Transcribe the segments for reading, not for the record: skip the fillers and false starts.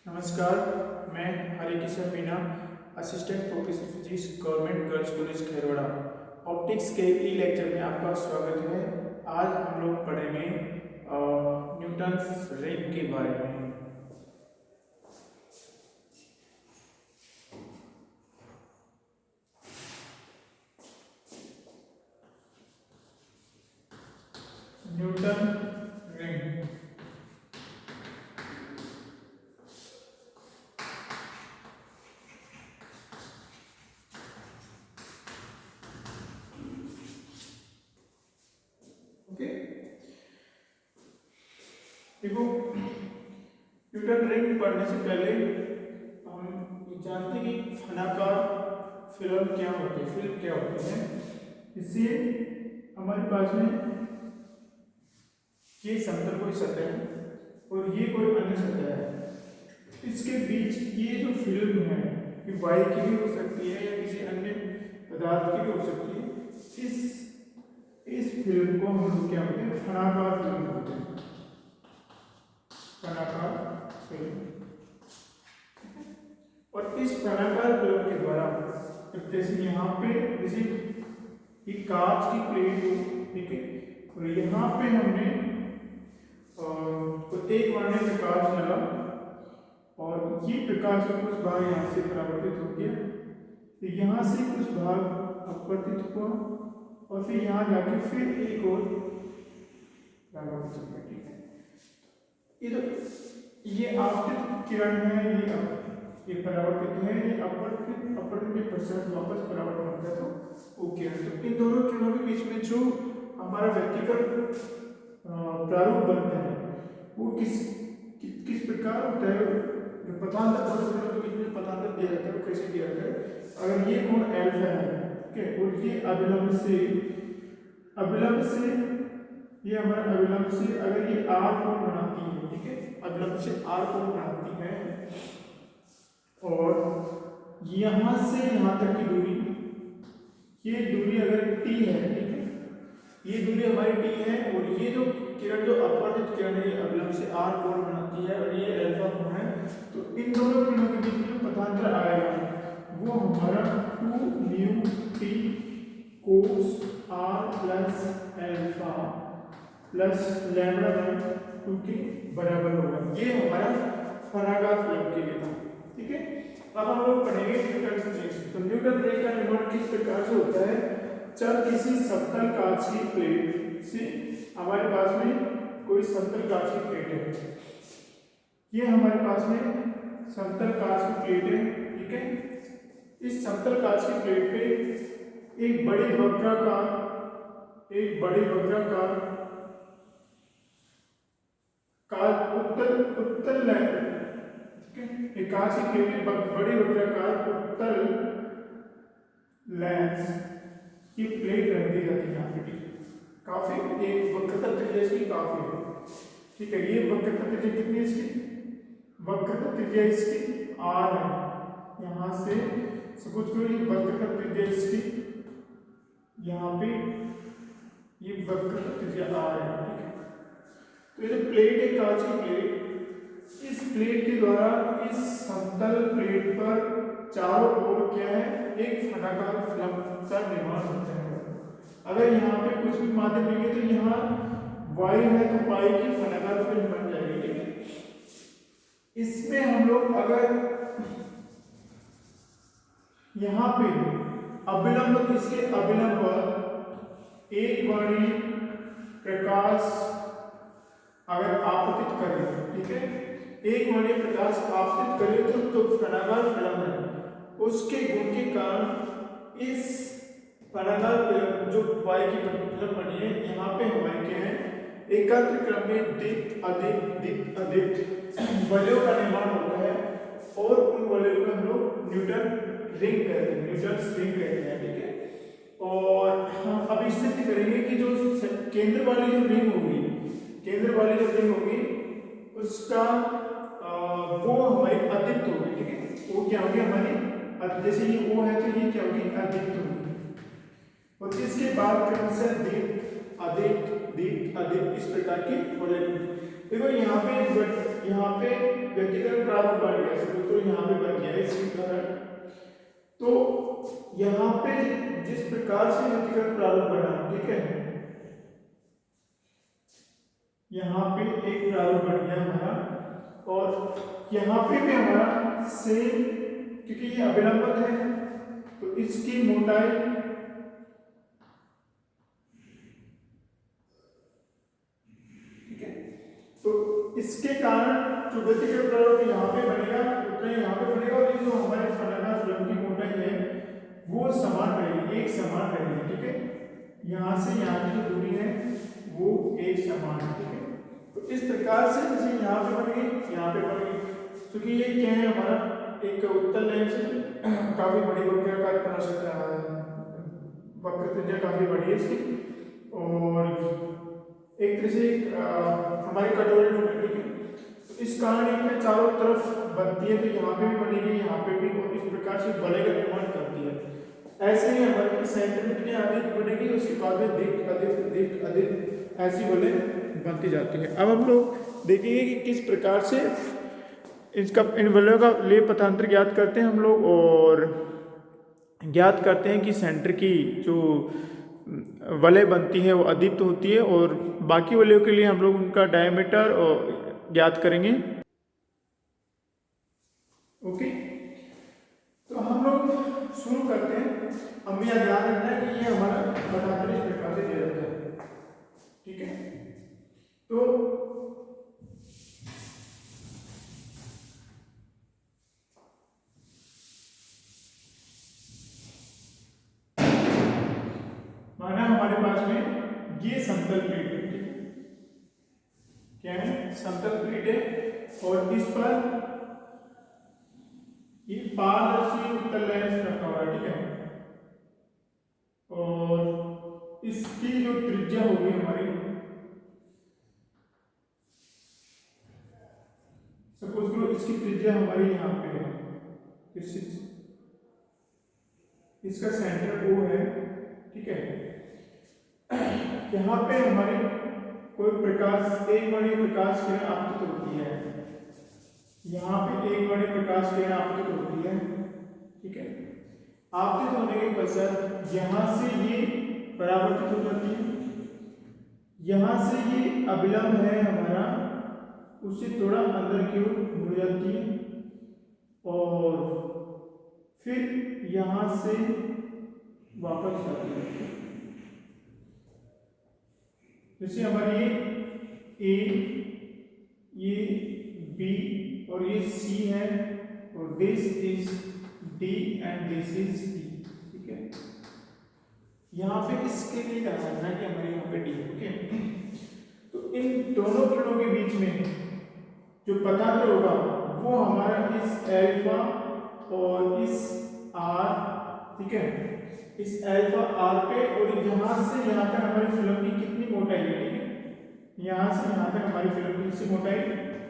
नमस्कार, मैं Harikishan Meena, assistant professor physics, government girls college Kherwara. Optics के ई लेक्चर में आपका स्वागत है। आज हम लोग पढ़ेंगे न्यूटन्स रिंग के बारे में। Newton ring okay. देखो, न्यूटन रिंग पढ़ने से पहले हम ये जानते हैं कि फनाकार फिल्म क्या होती है। इससे हमारे पास में ये समतल कोई सतह है और ये कोई अन्य सतह है। इसके बीच ये जो फिल्म है ये वायु की भी हो सकती है या किसी अन्य पदार्थ की भी हो सकती है। इस फिल्म को हम लोग क्या बोलते हैं? फनाकार फिल्म बोलते हैं। फनाकार फिल्म। और इस फनाकार फिल्म के द्वारा जैसे यहाँ पे जैसे ये कांच की प्लेट हो, ठीक है, और यहाँ पे हमने तो एक वर्णीय प्रकाश डाला और ये प्रकाश का कुछ भाग यहाँ से परावर्तित हो गया, तो यहाँ से कुछ भाग अपवर्तित हुआ और फिर यहाँ जाके फिर एक और परावर्तित हो गया। ठीक है, ये आपतित किरण है, ये परावर्तित है, ये अपवर्तित के पश्चात वापस परावर्तन होता है तो वो किरण। तो इन दोनों किरणों के बीच में जो हमारा व्यक्तिगत प्रारूप बनता है वो किस प्रकार होता है? जो पथांतर दोनों के बीच में पथांतर दिया जाता है वो कैसे दिया जाता है? अगर ये कोण अल्फा है, ठीक है, और ये अभिलंब से ये हमारा अभिलंब से अगर ये आर कोण बनाती है, ठीक है, अभिलंब से आर कोण बनाती है और यहाँ से यहाँ तक की दूरी, ये दूरी अगर टी है, ठीक है, ये दूरी हमारी टी है और ये जो किरण जो अपवर्तित किरण है अभिलंब से आर कोण बनाती है और ये अल्फा कोण है, तो इन दोनों किरणों के बीच में पथांतर आएगा वो हमारा 2 mu T cos are plus alpha plus lambda by 2 के बराबर होगा। ये हमारा फनाकार फिल्म के लिए था। ठीक है, अब हम लोग पढ़ेंगे न्यूटन रिंग। तो न्यूटन रिंग का निर्माण किस प्रकार से होता है? जब किसी समतल कांच की प्लेट से हमारे पास में कोई समतल कांच की प्लेट है, ये हमारे पास में समतल कांच की प्लेट है, ठीक है। इस समतल कांच की प्लेट पे एक बड़ी वक्राकार उत्तल लाइन, ठीक है, एक कांच की प्लेट में बड़ी वक्राकार उत्तल लेंस की प्लेट रख दी जाती है यहाँ पे। काफी एक वक्रता त्रिज्या इसकी काफी है, ठीक है। ये वक्रता त्रिज्या कितनी है इसकी? वक्रता त्रिज्या इसकी आर है। यहाँ से कुछ वक्रता त्रिज्या इसकी यहाँ पे ये वक्रता त्रिज्या आर है, ठीक है। तो ये जो प्लेट है कांच की प्लेट, इस प्लेट के द्वारा इस समतल प्लेट पर चारों ओर क्या है? एक फनाकार फिल्म का निर्माण होता है। अगर यहाँ पे कुछ भी माध्यम नहीं है तो यहाँ वायु है तो पाई की फनाकार फिल्म बन जाएगी, ठीक है। इसमें हम लोग अगर यहाँ पे अभिलंब, इसके अभिलंब पर एक वर्णीय प्रकाश अगर आपतित करें, ठीक है, एक वर्णीय प्रकाश आपतित करें तो फनाकार फिल्म है, उसके गुण के कारण इस फनाकार फिल्म जो वायु की फिल्म बनी है, यहाँ पे हमारे क्या है? एकत्र क्रम में दीप्त अदीप्त वलयों का निर्माण होता है और उन वलयों को हम लोग न्यूटन रिंग कहते हैं, न्यूटन रिंग कहते हैं, ठीक है। और हम अब स्थिति करेंगे कि जो केंद्र वाली जो रिंग होगी उसका वो हमारी अदीप्त होगी, ठीक है। वो क्या होगी? हमारी, जैसे ये O है तो ये क्या होगी? अदीप्त होगी। और इसके बाद क्रमशः दीप्त अदीप्त इस प्रकार की हो जाएगी। देखो यहाँ पे व्यतिकरण प्रारूप बन गया, तो यहाँ पे बन गया इसी कारण। तो यहाँ पे जिस प्रकार से व्यतिकरण प्रारूप बना, ठीक है, यहाँ पे एक प्रारूप बन गया हमारा, और यहाँ पे भी हमारा सेम, क्योंकि ये अभिलंबन है तो इसकी मोटाई, ठीक है, तो इसके कारण जो व्यतिकरण प्रारूप यहाँ पे बनेगा उतना यहाँ पे बनेगा, और ये जो हमारे फलनाकार फलन की मोटाई है वो समान रहेगी, एक समान रहेगी, ठीक है, यहाँ से यहाँ की जो दूरी है वो एक समान है, ठीक है। तो इस प्रकार से जैसे यहाँ पे बन गई, यहाँ पे बन गई, क्योंकि ये क्या है हमारा एक उत्तल लेंस काफी बड़ी वक्राकार बना सकता है, वक्र त्रिज्या काफी बड़ी है इसकी, और एक तरह से हमारी कटोरी में ठीक है, तो इस कारण ये चारों तरफ बनती है, तो यहाँ पे भी बनेगी, यहाँ पे भी, और इस प्रकार से बले का निर्माण करती है। ऐसे ही हमारी सेंटीमीटर अधिक बनेगी, उसके बाद में अधिक अधिक ऐसी बले बनती जाती है। अब हम लोग देखेंगे कि किस प्रकार से इसका इन वलयों का लेप पथांतर ज्ञात करते हैं हम लोग, और ज्ञात करते हैं कि सेंटर की जो वलय बनती है वो अदीप्त होती है, और बाकी वलयों के लिए हम लोग उनका डायमीटर ज्ञात करेंगे। ओके, तो हम लोग शुरू करते हैं। हमें यह ध्यान रखना है कि ये हमारा पथांतर इस प्रकार से दिया जाता है, ठीक है। तो माना हमारे पास में ये समतल प्लेट है, क्या है, समतल प्लेट है, और इस पर ये पारदर्शी उत्तल लेंस रखा हुआ है, ठीक है, और इसकी जो त्रिज्या होगी हमारी, सपोज करो इसकी त्रिज्या हमारी यहाँ पे है, इसका सेंटर O है, ठीक है। यहाँ पे हमारी कोई प्रकाश, एक वर्णीय प्रकाश किरण आपतित होती है, यहाँ पे एक वर्णीय प्रकाश किरण आपतित होती है, ठीक है। आपतित होने के पश्चात यहाँ से ये परावर्तित हो जाती है, यहाँ से ये अभिलंब है हमारा, उससे थोड़ा अंदर की ओर मुड़ जाती है, और फिर यहाँ से वापस जाती है। जैसे हमारी ये A, ये B और ये C है, और this is D and this is E, ठीक है। यहाँ पे इसके लिए क्या करना है कि हमारे यहाँ पे D, ओके। तो इन दोनों किरणों के बीच में जो पथांतर होगा वो हमारा इस एल्फा और इस R, ठीक है, इस एल्फा R पे, और यहाँ से यहाँ तक हमारी फिल्म की कितनी मोटाई है, ठीक है, यहाँ से यहाँ तक हमारी फिल्म की कितनी मोटाई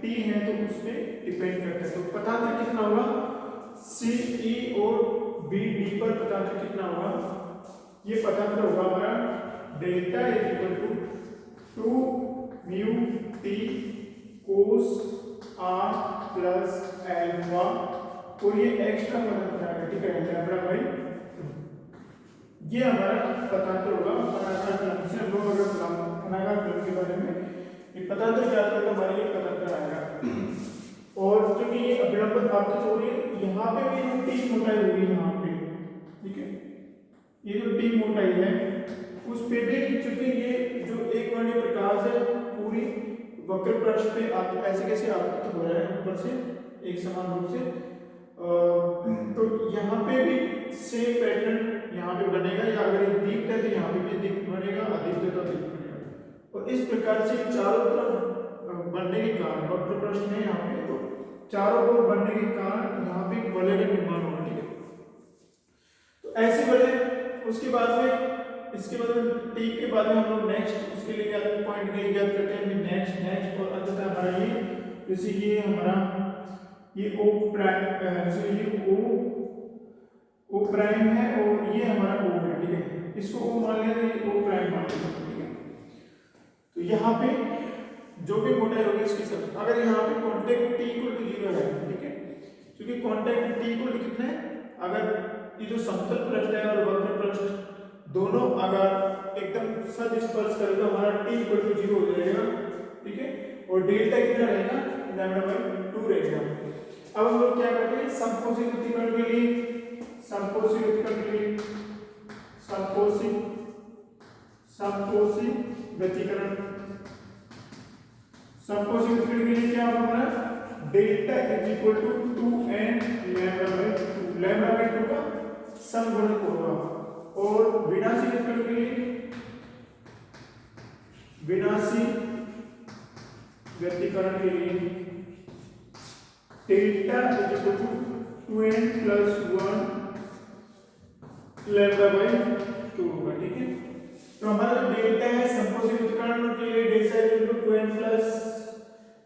T है, तो उस पर डिपेंड करता है। तो पथांतर कितना होगा, CE और BD पर पथांतर कितना होगा, ये पथांतर होगा हमारा delta equal to 2 mu T cos R plus alpha, और ये एक्स्ट्रा पथांतर है, ठीक है, लैम्डा बाई 2, ये हमारा पथांतर होगा फलनाकार फलन से। हम लोग अगर फलनाकार फलन के बारे में ये पथांतर ज्ञात करके हमारे ये पथांतर आएगा। और क्योंकि ये अभिलंबन आपतित हो रही है, यहाँ पे भी जो T मोटाई होगी यहाँ पे, ठीक है, ये जो T मोटाई है उस पे भी, क्योंकि ये जो एक वर्णीय प्रकाश है पूरी वक्र पृष्ठ पे ऐसे कैसे आपतित हो रहा है ऊपर से एक समान रूप से, तो यहाँ पे भी सेम पैटर्न यहाँ पे बनेगा, या अगर ये दीप्त है तो यहाँ पे भी दीप्त बनेगा, अदीप्त है तो अदीप्त बनेगा। और इस प्रकार से चारों तरफ बनने के कारण, वक्र पृष्ठ में यहाँ पे तो चारों ओर बनने के कारण यहाँ पे एक वलय का निर्माण होगा, ठीक है। तो ऐसे वलय, उसके बाद में इसके बाद में T के बाद में हम लोग नेक्स्ट उसके लिए क्या पॉइंट के लिए ज्ञात करते हैं, नेक्स्ट और अंततः हमारा ये, जैसे ये हमारा ये O प्राइम, ये O प्राइम है और ये हमारा O है, ठीक है, इसको O मान लिया, ये O प्राइम मान लिया, ठीक है। तो यहाँ पे जो भी मोटाई होगी उसके हिसाब से। अगर यहाँ पे कॉन्टेक्ट टी इक्वल टू 0 है, ठीक है, क्योंकि कॉन्टेक्ट टी इक्वल टू कितना है, अगर ये जो समतल पृष्ठ है और वक्र पृष्ठ दोनों अगर एकदम सदिस्पर्श करें तो हमारा टी इक्वल टू 0 हो जाएगा, ठीक है, और डेल्टा कितना रहेगा, लैम्डा बाई 2 रहेगा। अब हम लोग क्या करते हैं, समपोषित उत्कीर्ण के लिए, समपोषित उत्कीर्ण के लिए समपोषित व्यतिकरण, समपोषित उत्कीर्ण के लिए क्या होगा हमारा, delta is equal to 2n lambda by 2, lambda by 2 का समगुणक होगा। और विनाशी उत्कीर्ण के लिए, विनाशी व्यतिकरण के लिए delta is equal to 2n plus 1 lambda by 2 होगा, ठीक है। तो हमारा जो डेल्टा है समपोषित उत्कीर्ण के लिए delta is equal to 2n plus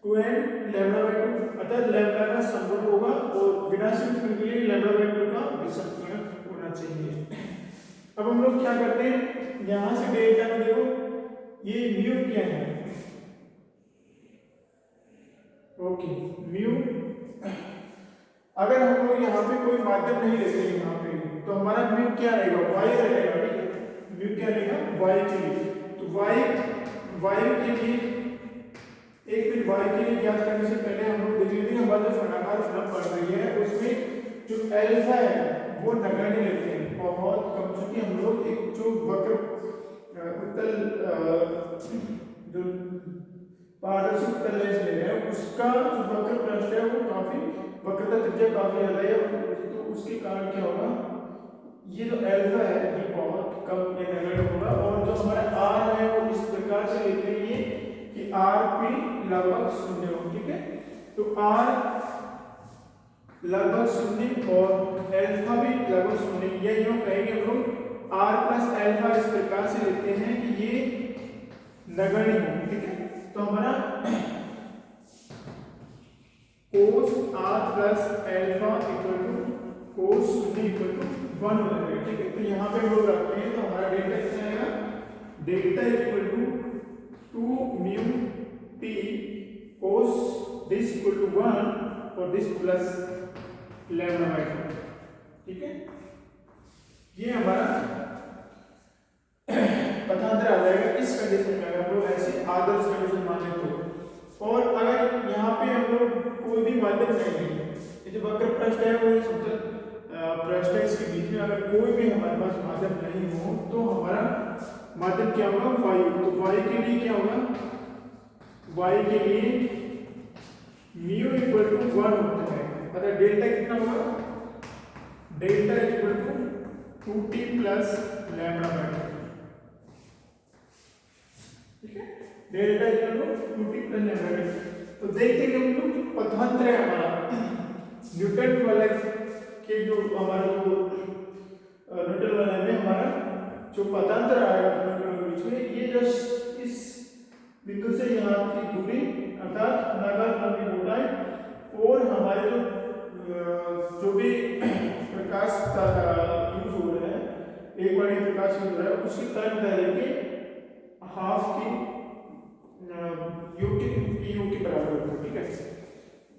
2n lambda by 2, अर्थात लैम्डा का समगुणक होगा, और विनाशी उत्कीर्ण के लिए लैम्डा बाई 2 का विषम गुणक होना चाहिए। अब हम लोग क्या करते हैं, यहां से डेल्टा में देखो ये म्यू क्या है, ओके, म्यू, अगर हम लोग यहाँ पे कोई माध्यम नहीं लेते हैं यहाँ पे, तो हमारा म्यू क्या रहेगा, y रहेगा, ठीक है, म्यू क्या रहेगा, y के लिए। तो y के लिए एक मिनट, y के लिए ज्ञात करने से पहले हम लोग देख लेते हैं हमारा जो फलाकार फलन पढ़ रही है उसमें जो अल्फा है वो नगण्य लेते हैं बहुत कम, चूंकि हम लोग एक जो वक्र उत्तल जो पारदर्शी उत्तल लेंस ले रहे हैं उसका जो वक्र पृष्ठ है वो काफी वक्रता त्रिज्या काफी ज्यादा है, तो उसके कारण क्या होगा, ये जो अल्फा है ये बहुत कम नगण्य होगा। और जो हमारा r है वो इस प्रकार से लेते हैं कि r p लगभग 0 हो, ठीक है, तो r लगभग 0 और अल्फा भी लगभग 0, या यूं कहेंगे हम लोग r प्लस अल्फा इस प्रकार से लेते हैं कि ये नगण्य हो, ठीक है। तो हमारा cos r plus alpha equal to cos 0 equal to 1 हो जाएगा, ठीक है। तो यहाँ पे हम लोग रखते हैं तो हमारा डेल्टा कितना आएगा, delta equal to 2 mu t cos this equal to 1 और दिस प्लस लैम्डा बाई 2, ठीक है। ये हमारा पथांतर आ जाएगा इस कंडीशन में, अगर हम लोग ऐसे आदर्श कंडीशन माने तो। और अगर यहाँ पे हम लोग कोई भी माध्यम नहीं है, ये जो वक्र पृष्ठ है वो समतल पृष्ठ है, इसके बीच में अगर कोई भी हमारे पास माध्यम नहीं हो तो हमारा माध्यम क्या होगा, y। तो y के लिए क्या होगा, y के लिए म्यू इक्वल टू 1 होता है, अगर डेल्टा कितना होगा, delta equal to 2t plus lambda by 2, ठीक है, delta equal to 2t plus lambda by 2। तो देखते हैं हम लोग पथांतर है हमारा न्यूटन वाला के जो हमारा जो न्यूटन वाला में हमारा जो पथांतर आएगा दोनों के बीच में, ये जो इस बिंदु से यहाँ की दूरी अर्थात नगर की मोटाई और हमारे जो भी प्रकाश यूज हो रहा है, एक बार प्रकाश यूज हो रहा है उसकी तरंग दैर्घ्य के हाफ की यू के बराबर होता है, ठीक है।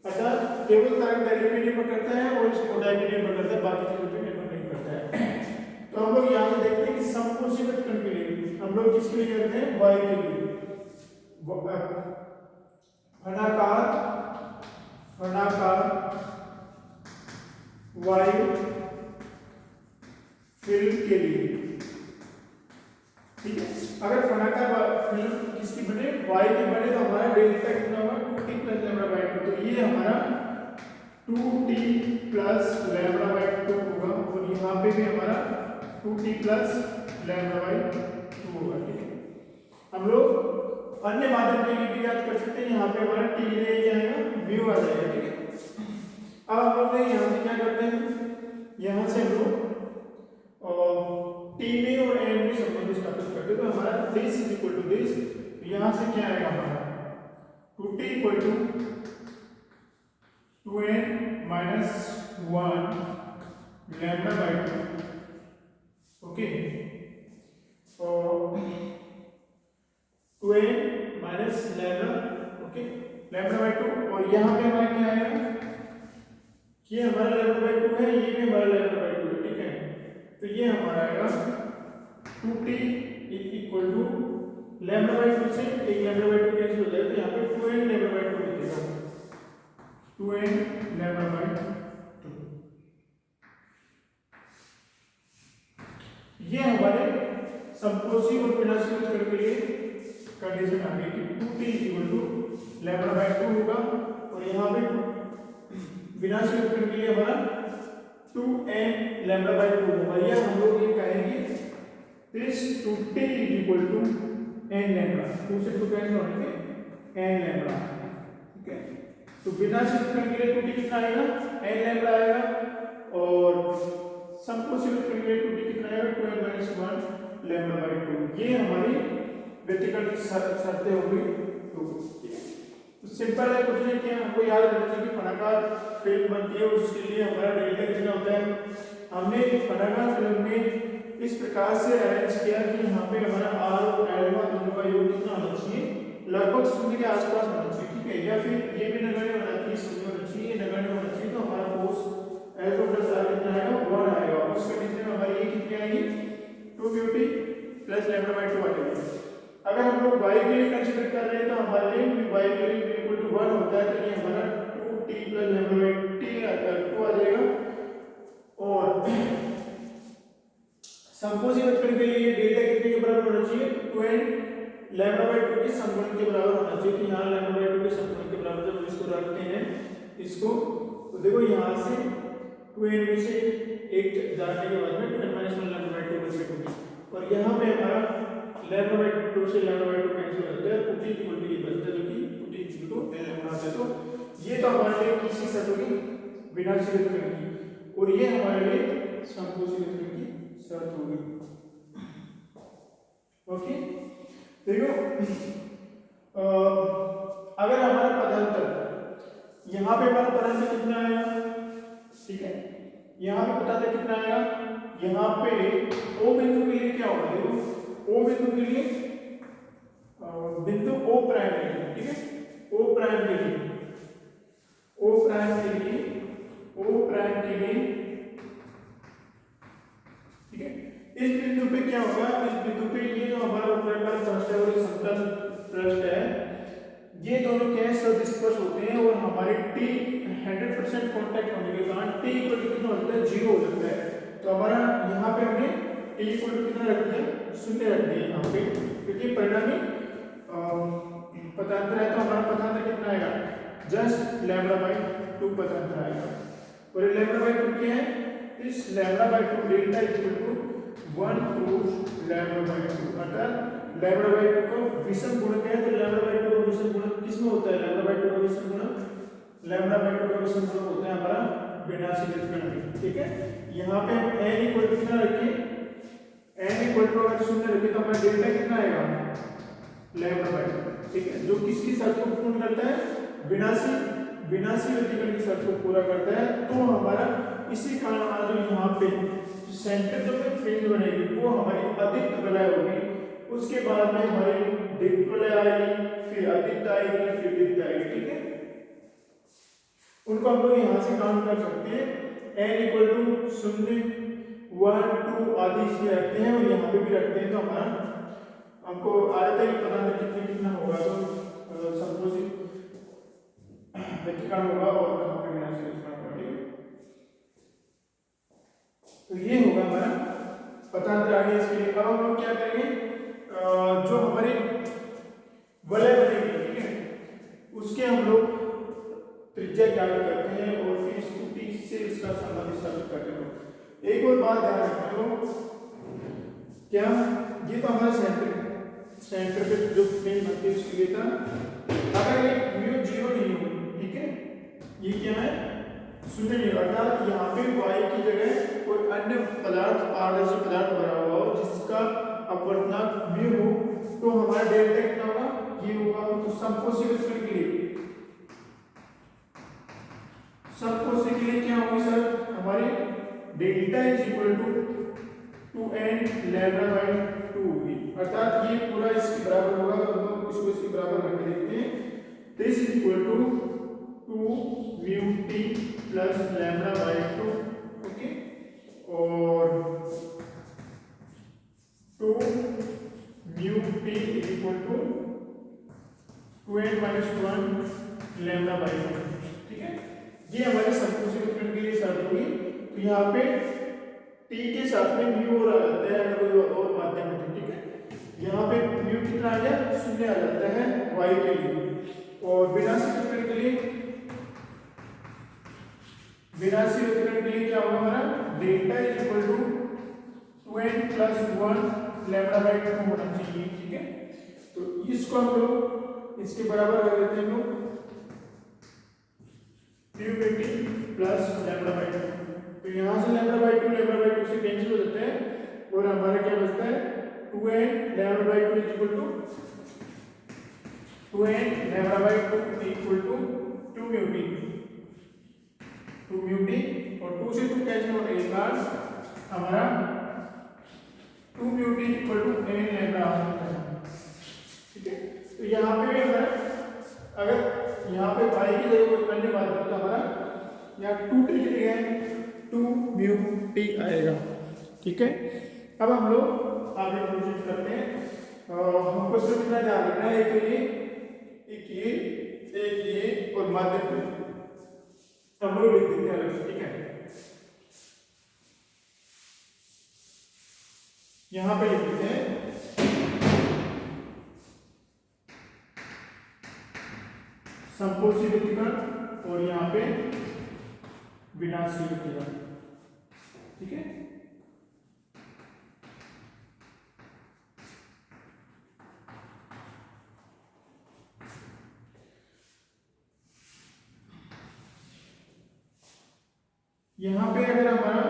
अर्थात केवल तरंग दैर्घ्य पे निर्भर करता है और इस मोटाई पे निर्भर करता है, बाकी चीजों पे निर्भर नहीं करता है। तो हम लोग यहाँ से देखते हैं कि समपोषित उत्कीर्ण के लिए हम लोग किसके लिए करते हैं, y के लिए, फनाकार वायु फिल्म के लिए, ठीक है। अगर फनाकार फिल्म किसकी बने, y की बने, तो हमारा डेल्टा कितना होगा, 2t प्लस लैम्डा बाई 2, तो ये हमारा 2t प्लस लैम्डा बाई 2 होगा, और यहाँ पे भी हमारा 2t प्लस लैम्डा बाई 2 होगा, ठीक है। हम लोग अन्य माध्यम के लिए भी याद कर सकते हैं, यहाँ पे हमारा t क्या आएगा, म्यू आ जाएगा, ठीक है। अब हम लोग यहाँ से क्या करते हैं, यहाँ से हम लोग t में और n में संबंध स्थापित करते हैं, तो हमारा this is equal to this, यहाँ से क्या आएगा हमारा 2t equal to 2n minus 1 lambda by 2, okay, और 2n minus lambda okay lambda by 2 और यहाँ पे हमारा क्या आएगा, ये हमारा लैम्डा बाई 2 है, ये भी हमारा लैम्डा बाई 2 है, ठीक है। तो ये हमारा आएगा 2t equal to lambda by 2 से एक लैम्डा बाई 2 कैंसिल हो जाएगा, तो यहाँ पे 2n लैम्डा बाई 2 लिखेगा, 2n लैम्डा बाई 2। ये हमारे संपोषी और विनाशी उत्तर के लिए कंडीशन आ गई कि 2t equal to lambda by 2 होगा और यहाँ पे विनाशी उत्तर के लिए हमारा 2n लैम्डा बाई 2 होगा। या हम लोग ये कहेंगे this 2t is equal to n lambda, 2 से 2 कैंसिल होने पे n लैम्डा, ठीक है। तो विनाशी उत्तर के लिए 2t कितना आएगा, n लैम्डा आएगा और संपोषी उत्तर के लिए 2t कितना आएगा, 2n - 1 लैम्डा बाई 2। ये हमारी व्यतिकरण शर्तें हो गई। तो सिंपल है, कुछ नहीं किया, हमको याद रखना चाहिए कि फनाकार फिल्म बनती है उसके लिए हमारा डेल्टा कितना होता है। हमने फनाकार फिल्म में इस प्रकार से अरेंज किया कि यहाँ पे हमारा r और एल्फा दोनों का योग कितना होना चाहिए, लगभग शून्य के आसपास होना चाहिए, ठीक है। या फिर ये भी नगण्य होना चाहिए, शून्य होना चाहिए, नगण्य होना चाहिए, तो हमारा कोस एल्फा प्लस r कितना आएगा, 1 आएगा। उस कंडीशन में हमारी ये कितनी आएगी, 2bt प्लस लैम्डा बाई 2 आ जाएगी। अगर हम लोग y के लिए कंसीडर कर रहे हैं तो हमारे लिए y के लिए इक्वल टू 1 होता है, तो ये हमारा 2t प्लस लैम्डा बाई 2 आ जाएगा। और संपोषी उत्तर के लिए डेल्टा कितने के बराबर होना चाहिए, 2n लैम्डा बाई 2 के समकोण के बराबर होना चाहिए। तो यहाँ लैम्डा बाई 2 के समकोण के बराबर जब इसको रखते हैं इसको, तो देखो यहाँ से 2n में से एक जाने के बाद में 2n - 1 लैम्डा बाई 2 बच जाएगी और यहाँ पे हमारा लैम्डा बाई 2 से लैम्डा बाई 2 कैंसिल हो जाता है, 2t इक्वल टू ये बचता है जो कि 2t equal to n lambda आता है। तो ये तो हमारे लिए किसकी शर्त होगी, विनाशी उत्तर की, और ये हमारे लिए संपोषी उत्तर की शर्त होगी। ओके देखो अगर हमारा पदांतर यहाँ पे हमारा पदांतर कितना आएगा, ठीक है, यहाँ पे पदांतर कितना आएगा, यहाँ पे O बिंदु के लिए क्या होगा, देखो O बिंदु के लिए बिंदु O प्राइम के लिए, ठीक है, O प्राइम के लिए, O प्राइम के लिए, O प्राइम के लिए, ठीक है। इस बिंदु पे क्या होगा, इस बिंदु पे ये जो हमारा उपरितल पृष्ठ है और ये समतल पृष्ठ है, ये दोनों क्या सदिस्पर्श होते हैं और हमारे t 100% कांटेक्ट होने के कारण t इक्वल टू कितना होता है, 0 हो जाता है। तो हमारा यहाँ पे हमने t इक्वल टू कितना रख दिया, 0 रख दिया यहाँ पे, क्योंकि परिणामी पदांतर है। तो हमारा पदांतर कितना आएगा, जस्ट लैम्डा बाई 2 पदांतर आएगा। और ये लैम्डा बाई 2 क्या है, इस lambda by 2 delta equal to 1 to lambda by 2, अर्थात लैम्डा बाई 2 का विषम गुणक है। तो लैम्डा बाई 2 का विषम गुणक किसमें होता है, लैम्डा बाई 2 का विषम गुणक, लैम्डा बाई 2 का विषम गुणक होता है हमारा विनाशी व्यतिकरण में, ठीक है। यहाँ पे हम n इक्वल टू कितना रखें, n इक्वल टू अगर 0 रखें तो हमारा डेल्टा कितना आएगा, लैम्डा बाई 2, ठीक है, जो किसकी शर्त को पूर्ण करता है, विनाशी व्यतिकरण की शर्त को पूरा करता है। तो हमारा इसी कारण हमारा जो यहाँ पे सेंटर जो में फ्रिंज बनेगी वो हमारी अदिक्त वलय होगी, उसके बाद में हमारी दिक्क वलय आएगी, फिर अदिक्त आएगी, फिर दिक्क आएगी, ठीक है। उनको हम लोग यहाँ से काउंट कर सकते हैं, n इक्वल टू 0 1 2 आदि इसमें रखते हैं और यहाँ पे भी रखते हैं। तो हमारा हमको आया था कि पदांतर कितना होगा, तो संपोषी व्यतिकरण होगा और कहाँ पे विनाशी व्यतिकरण होगा, ठीक है। तो ये होगा हमारा पदांतर आगे। इसके लिए अब हम लोग क्या करेंगे, जो हमारी वलय बनेगी, ठीक है, उसके हम लोग त्रिज्या ज्ञात करते हैं और फिर स्थिति से इसका संबंध स्थापित करते हैं। एक और बात ध्यान रखना लोग, क्या ये तो हमारा सेंटर पे जो प्लेन बनती है उसके लिए था, अगर ये म्यू 0 नहीं हो, ठीक है, ये क्या है, 0 नहीं, अर्थात यहाँ पे y की जगह कोई अन्य पदार्थ, पारदर्शी पदार्थ भरा हुआ हो जिसका अपवर्तनांक म्यू हो, तो हमारा डेल्टा कितना होगा, ये होगा। तो संपोषी व्यतिकरण के लिए, संपोषी के लिए क्या होगी सर, हमारी delta is equal to 2n lambda by 2 होगी, अर्थात ये पूरा इसके बराबर होगा। तो हम लोग इसको इसके बराबर रख देखते हैं, this is equal to 2 mu T plus lambda by 2, okay, और 2 mu T is equal to 2n minus 1 lambda by 2, ठीक है। ये हमारे संपूर्ण उत्तर के लिए शर्त होगी। तो यहाँ पे टी के साथ में म्यू और आ जाता है अगर कोई और माध्यम है, ठीक है। यहाँ पे म्यू कितना आ गया, 0 आ जाता है y के लिए, और विनाशी उत्तर के लिए क्या होगा हमारा, delta is equal to 2n plus 1 lambda by 2 होना चाहिए, ठीक है। तो इसको हम लोग इसके बराबर कर देते हैं हम लोग टी प्लस लैम्डा बाई 2। तो यहाँ से लैम्डा बाई 2 से कैंसिल हो जाते हैं और हमारा क्या बचता है, 2n lambda by 2 is equal to 2n lambda by 2 equal to 2 mu T, और 2 से 2 कैंसिल होने के बाद हमारा 2 mu T equal to n lambda आ जाता है, ठीक है। तो यहाँ पे भी हमारा अगर यहाँ पे y की जगह कोई अन्य बात करें तो हमारा यहाँ 2 टी की जगह 2 म्यू टी आएगा, ठीक है। अब हम लोग आगे प्रोसीड करते हैं। हमको सिर्फ इतना ध्यान रखना है, एक ये और माध्यम हम लोग लिख देते हैं अलग से, ठीक है। यहाँ पे लिख देते हैं संपोषी व्यतिकरण और यहाँ पे विनाशी व्यतिकरण, ठीक है। यहाँ पे अगर हमारा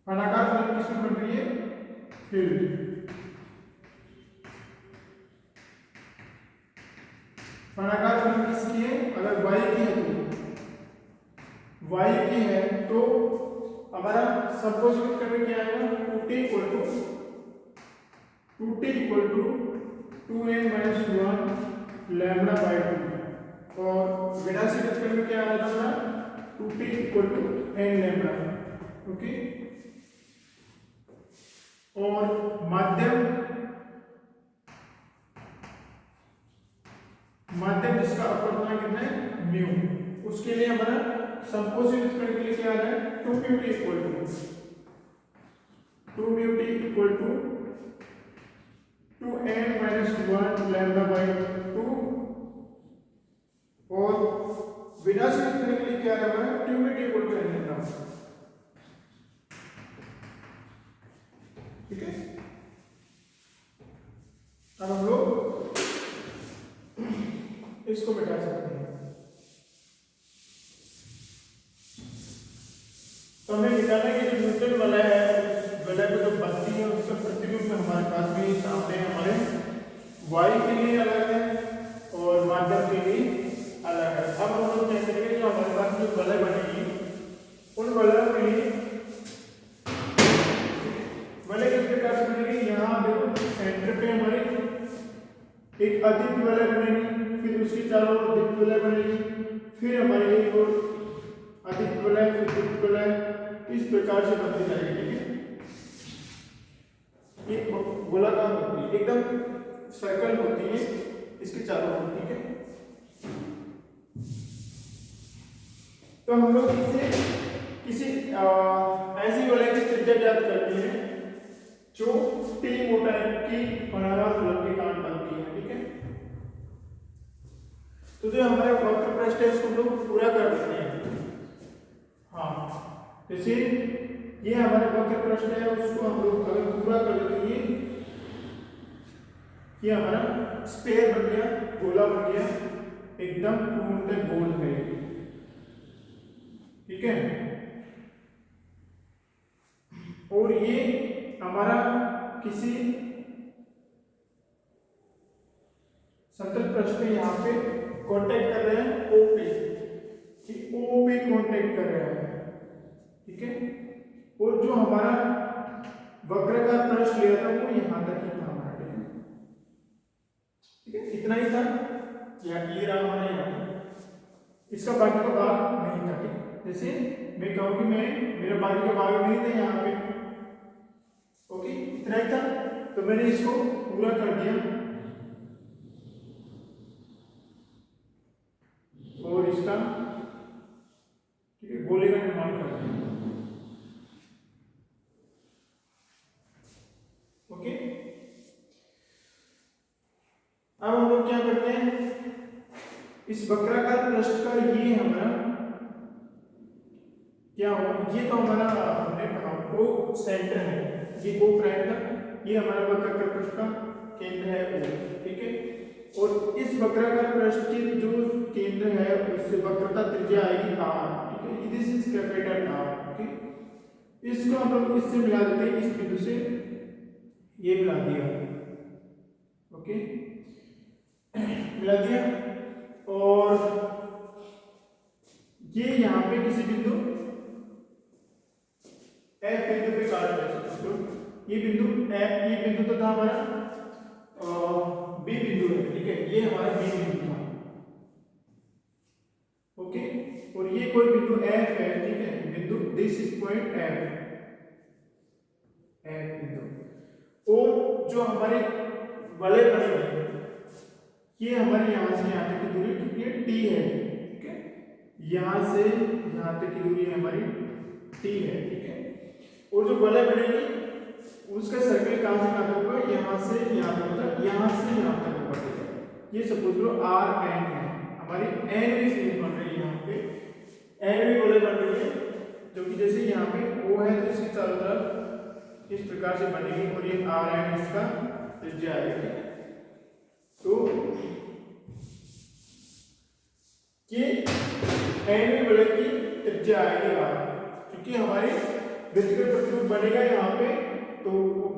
अनाकार फलन किसमें बन रही है, फील्ड, अनाकार फलन किसकी है, अगर y की है तो y की है तो हमारा संपोषित करने क्या आएगा, 2t equal to 2n minus 1 lambda by 2, और विनाशी व्यतिकरण में क्या आ जाता है, 2t equal to n lambda, okay. और माध्यम जिसका अपवर्तनांक कितना है, म्यू, उसके लिए हमारा संपोषी व्यतिकरण के लिए क्या आ रहा है, 2 mu T equal to 2n minus 1 lambda by 2, और विनाशी व्यतिकरण के लिए क्या आ रहा है, 2 mu T equal to n lambda, ठीक है। अब हम लोग इसको मिटा सकते हैं। तो हमें मिटाने के जो न्यूटन वलय है, उस वलय को जो बनती है उसका प्रतिबिंब हमारे पास में सामने हमारे y के लिए अलग है और माध्यम के लिए अलग है। अब हम लोग क्या करेंगे, जो हमारे पास जो वलय बनेगी उन वलयों के लिए वलय किस प्रकार से बनेगी, यहाँ देखो सेंटर पे हमारे एक अद्वितीय वलय बनेगी, फिर उसके चारों ओर द्वितीय वलय बनेगी, फिर हमारे एक और अद्वितीय वलय, फिर द्वितीय वलय, इस प्रकार से बनती जाएगी, ठीक है। ये गोलाकार होती है, एकदम सर्कल होती है इसके चारों ओर, ठीक है। तो हम लोग इसे किसी ऐसी वलय की त्रिज्या ज्ञात करते हैं जो t मोटाई की अनाकार फलन के कारण बनती है, ठीक है। तो जो हमारे वक्र पृष्ठ है उसको लोग पूरा कर देते हैं, हाँ, जैसे ये हमारे वक्र पृष्ठ है उसको हम लोग अगर पूरा कर देते हैं, ये हमारा स्फीयर बन गया, गोला बन गया, एकदम पूर्णतः गोल है, ठीक है। और ये हमारा किसी समतल पृष्ठ पे यहाँ पे कांटेक्ट कर रहे हैं O पे, O पे कांटेक्ट कर रहे हैं, ठीक है। और जो हमारा वक्राकार पृष्ठ लिया था वो यहाँ तक ही था हमारा, ठीक है। इतना ही था, या ये रहा हमारा यहाँ, इसका बाकी का भाग नहीं था। ठीक, जैसे मैं कहूँ कि मैं मेरा बाकी का भाग नहीं था यहाँ पे, ओके, इतना ही था, तो मैंने इसको पूरा कर दिया और इसका ठीक है गोले का निर्माण कर दिया। ओके, अब हम लोग क्या करते हैं, इस वक्राकार पृष्ठ का ये हमारा क्या होगा, ये तो हमारा हमने कहा वो सेंटर है, ये ओ प्राइम का, ये हमारा वक्राकार पृष्ठ का केंद्र है ओ। ठीक है, और इस वक्राकार पृष्ठ के जो केंद्र है उससे वक्रता त्रिज्या आएगी r। ठीक है, this is capital R। Okay, इसको हम लोग इससे मिला देते हैं, इस बिंदु से ये मिला दिया। ओके, मिला दिया, और ये यहाँ पे किसी बिंदु F बिंदु पे काट रहे हैं, ये बिंदु F, ये बिंदु तो था हमारा B बिंदु है। ठीक है, ये हमारा B बिंदु था। ओके, और ये कोई बिंदु F है। ठीक है, बिंदु दिस इज पॉइंट F बिंदु, और जो हमारे वलय बने हुए ये हमारे यहाँ से यहाँ तक की दूरी कितनी है, T है। ठीक है, यहाँ से यहाँ तक की दूरी हमारी T है। ठीक है, और जो वलय बनेगी उसका सर्कल कहाँ से कहाँ तक होगा, यहाँ से यहाँ तक, मतलब यहाँ से यहाँ तक होगा। ठीक है, ये सपोज करो Rn है, हमारी nवीं सीरीज बन रही है, यहाँ पे nवीं वलय बन रही है, जो कि जैसे यहाँ पे O है तो इसके चारों तरफ इस प्रकार से बनेगी, और ये Rn इसका त्रिज्या है। तो ये nवीं वलय की त्रिज्या आएगी R, क्योंकि हमारी व्यक्तिगत प्रतिरूप बनेगा यहाँ पे, तो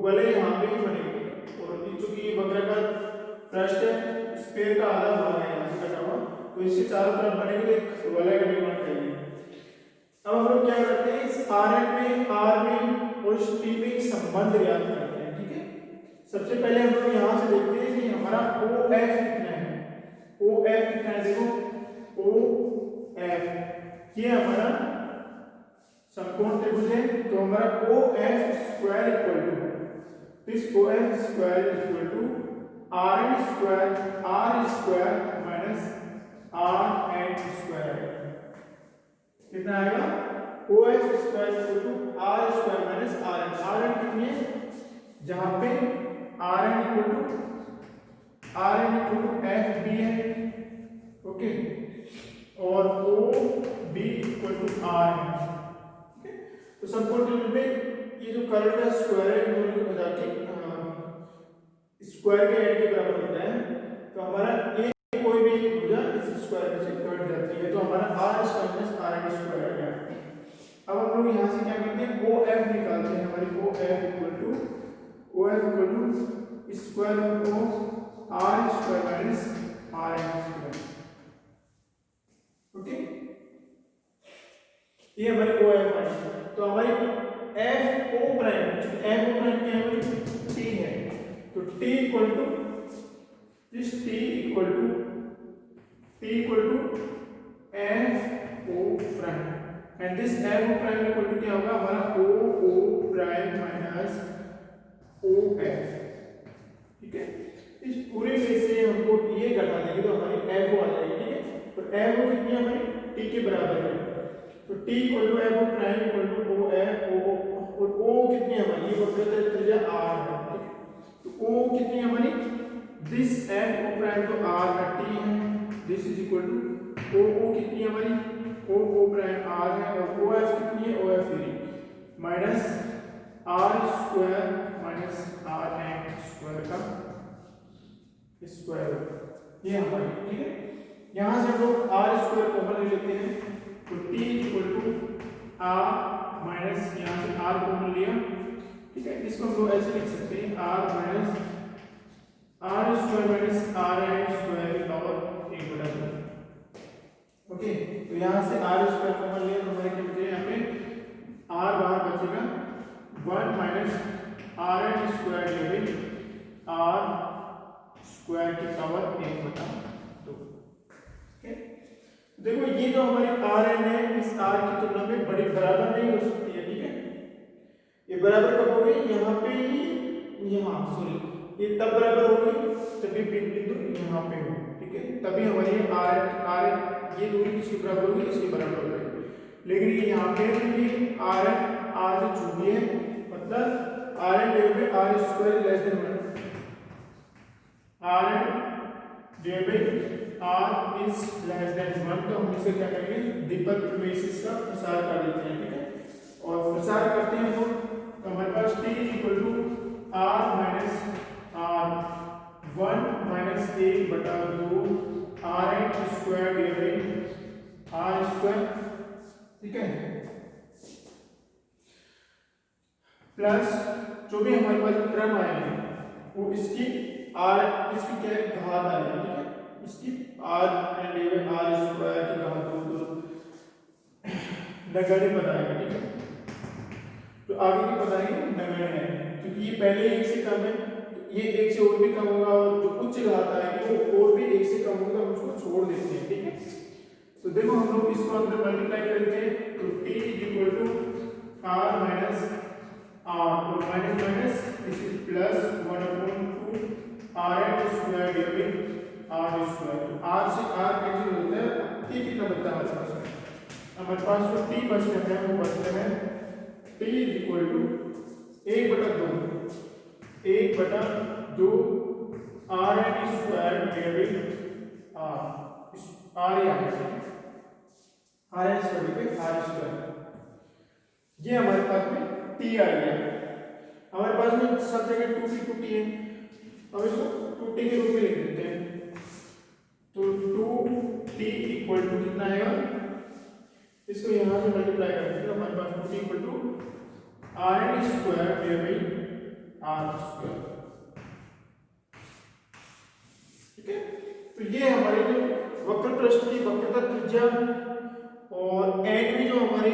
वलय यहाँ पे ही बनेगी, और चूंकि ये वक्राकार पृष्ठ है, स्फीयर का आधा भाग है यहाँ से कटा हुआ, तो इसके चारों तरफ बनेगी, एक वलय का निर्माण करेंगे। अब हम लोग क्या करते हैं, इस Rn में, R में और इस T में एक संबंध ज्ञात करते हैं। ठीक है, सबसे पहले हम लोग यहाँ से देखते हैं कि हमारा OF कितना है। OF कितना है, देखो OF ये हमारा समकोण त्रिभुज है, तो हमारा OF square equal to, this OF square equal to Rn square R square minus Rn square, कितना आएगा, OF square equal to R square minus Rn। Rn कितनी है, जहां पे Rn इक्वल टू FB है। ओके, और OB इक्वल टू R है। तो समकोण त्रिभुज में ये जो कर्व का स्क्वायर है, दोनों को बजा के स्क्वायर के एड के बराबर होता है, तो हमारा एक कोई भी भुजा इस स्क्वायर से कट जाती है, तो हमारा R square minus Rn square आ गया। अब हम लोग यहाँ से क्या करते हैं, OF निकालते हैं, हमारी OF equal to square root of R square minus Rn square. Okay, ये हमारी OF है। तो हमारी FO प्राइम, FO प्राइम क्या है, T है, तो T equal to this, T equal to FO prime, and this FO prime equal to क्या होगा, हमारा OO प्राइम माइनस OF। ठीक है, इस पूरे में से हमको ये घटा देंगे तो हमारी FO आ जाएगी। ठीक है, तो FO कितनी है, हमारी T के बराबर है, तो T equal to FO prime equal to OF, और O कितनी है हमारी, ये वक्रता त्रिज्या R है। ठीक है, तो O कितनी है हमारी, दिस FO प्राइम तो R का T है, this is equal to OO कितनी है हमारी, OO प्राइम R है, और OF कितनी है, OF 3 minus R square minus Rn square का स्क्वायर, ये हमारी। ठीक है, यहाँ से हम लोग R स्क्वायर कॉमन ले लेते हैं, तो T equal to R minus यहाँ से R कॉमन लिया। ठीक है, इसको हम लोग ऐसे लिख सकते हैं, R minus R square minus Rn square की पावर 1 बटा 2। ओके, तो यहाँ से R स्क्वायर कॉमन लिया तो हमारे क्या बचेगा, यहाँ पे R बाहर बचेगा 1 minus Rn square divided R square की पावर 1/2। ओके, देखो ये जो हमारी आर एन है इस आर की तुलना में बड़ी बराबर नहीं हो सकती है, ठीक है। ये बराबर कब होगी, यहाँ पे यहाँ सॉरी ये तब बराबर होगी जब ये बिंदु यहाँ पे हो, ठीक है, तभी हमारी आर ये दूरी किसके बराबर होगी, इसके बराबर हो जाएगी। लेकिन ये यहाँ पे भी आर एन आर जो छूटी है, मतलब R N divide by R square less than 1, R N divide by R is less than 1, तो हम इसे क्या करेंगे, डिपल बेसिस का प्रसार कर देते हैं, ठीक है। और प्रसार करते हैं तो हमारे पास t equal to R minus R 1 minus 1/2 R N square divide by R square, ठीक है, प्लस जो भी हमारे पास क्रम आएंगे वो इसकी क्या है, घात आएगी, ठीक है, इसकी R N divide R square की घात तो नगण्य पद आएगा, ठीक है। तो आगे की पद आएगी नगण्य है, क्योंकि ये पहले एक से कम है, तो ये एक से और भी कम होगा, और जो उच्च घात आएगी वो और भी एक से कम होगा, हम उसको छोड़ देते हैं, ठीक है। तो देखो हम लोग इसको अंदर मल्टीप्लाई करते हैं, तो t equal to R minus R, और minus minus this is plus 1/2 R N square divide R square, तो आर से आर कैंसिल होता है, t कितना बचता है हमारे पास, हमारे पास जो t बचता है वो बचता है t equal to 1/2 R N square divide R या R N square R square, ये हमारे पास में t आ गया। हमारे पास में सब जगह 2t है, अब इसको 2t के रूप में लिख देते हैं, तो 2t इक्वल टू कितना आएगा, इसको यहाँ से मल्टीप्लाई करते हैं, हमारे पास 2t equal to R N square divide R square, ठीक है। तो ये हमारी जो वक्र पृष्ठ की वक्रता त्रिज्या और एन में जो हमारी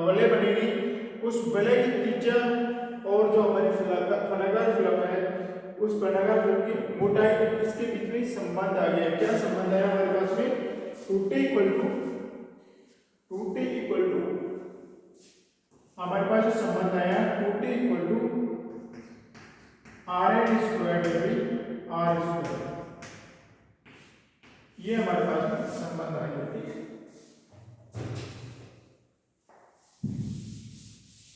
वलय बनेगी उस वलय की त्रिज्या और जो हमारी फलाकार फलक है उस फलाकार फलक की मोटाई, इसके बीच में संबंध आ गया। क्या संबंध आया हमारे पास में, 2t इक्वल टू हमारे पास जो संबंध आया 2t equal to R N square divide R square, ये हमारे पास में संबंध आ गया, ठीक है।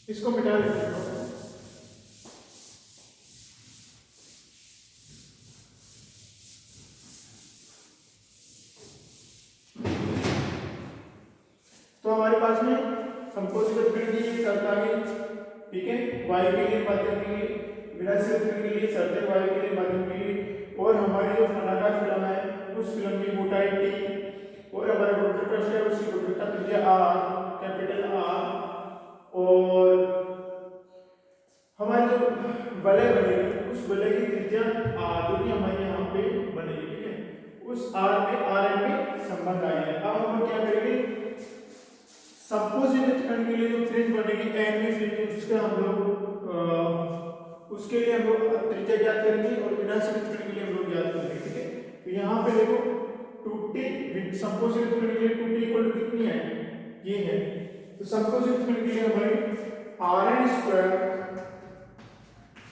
इसको मिटा देते हैं, तो हमारे पास में समकोणीय त्रिभुज के लिए शर्त आ गई, ठीक है, y के लिए माध्यम के लिए, विनाशीय त्रिभुज के लिए शर्तें y के लिए माध्यम के लिए, और हमारी जो फलाकार फिल्म है उस फिल्म की मोटाई t, और हमारे वक्र पृष्ठ है उसकी वक्रता त्रिज्या r कैपिटल R, और हमारी जो वलय बनेगी उस वलय की त्रिज्या r जो कि हमारे यहाँ पे बनेगी, ठीक है, उस r में r n में संबंध आ गया। अब हम लोग क्या करेंगे, समकोणिक खंड के लिए जो फ्रिंज बनेगी nवीं फ्रिंज, उसका हम लोग उसके लिए हम लोग त्रिज्या ज्ञात करेंगे, और विनाशीय खंड के लिए हम लोग ज्ञात करेंगे, ठीक है। तो यहाँ पे देखो 2t समकोणिक खंड के लिए 2t इक्वल टू कितनी है, ये है, तो समकोणिक खंड के लिए हमारी R N square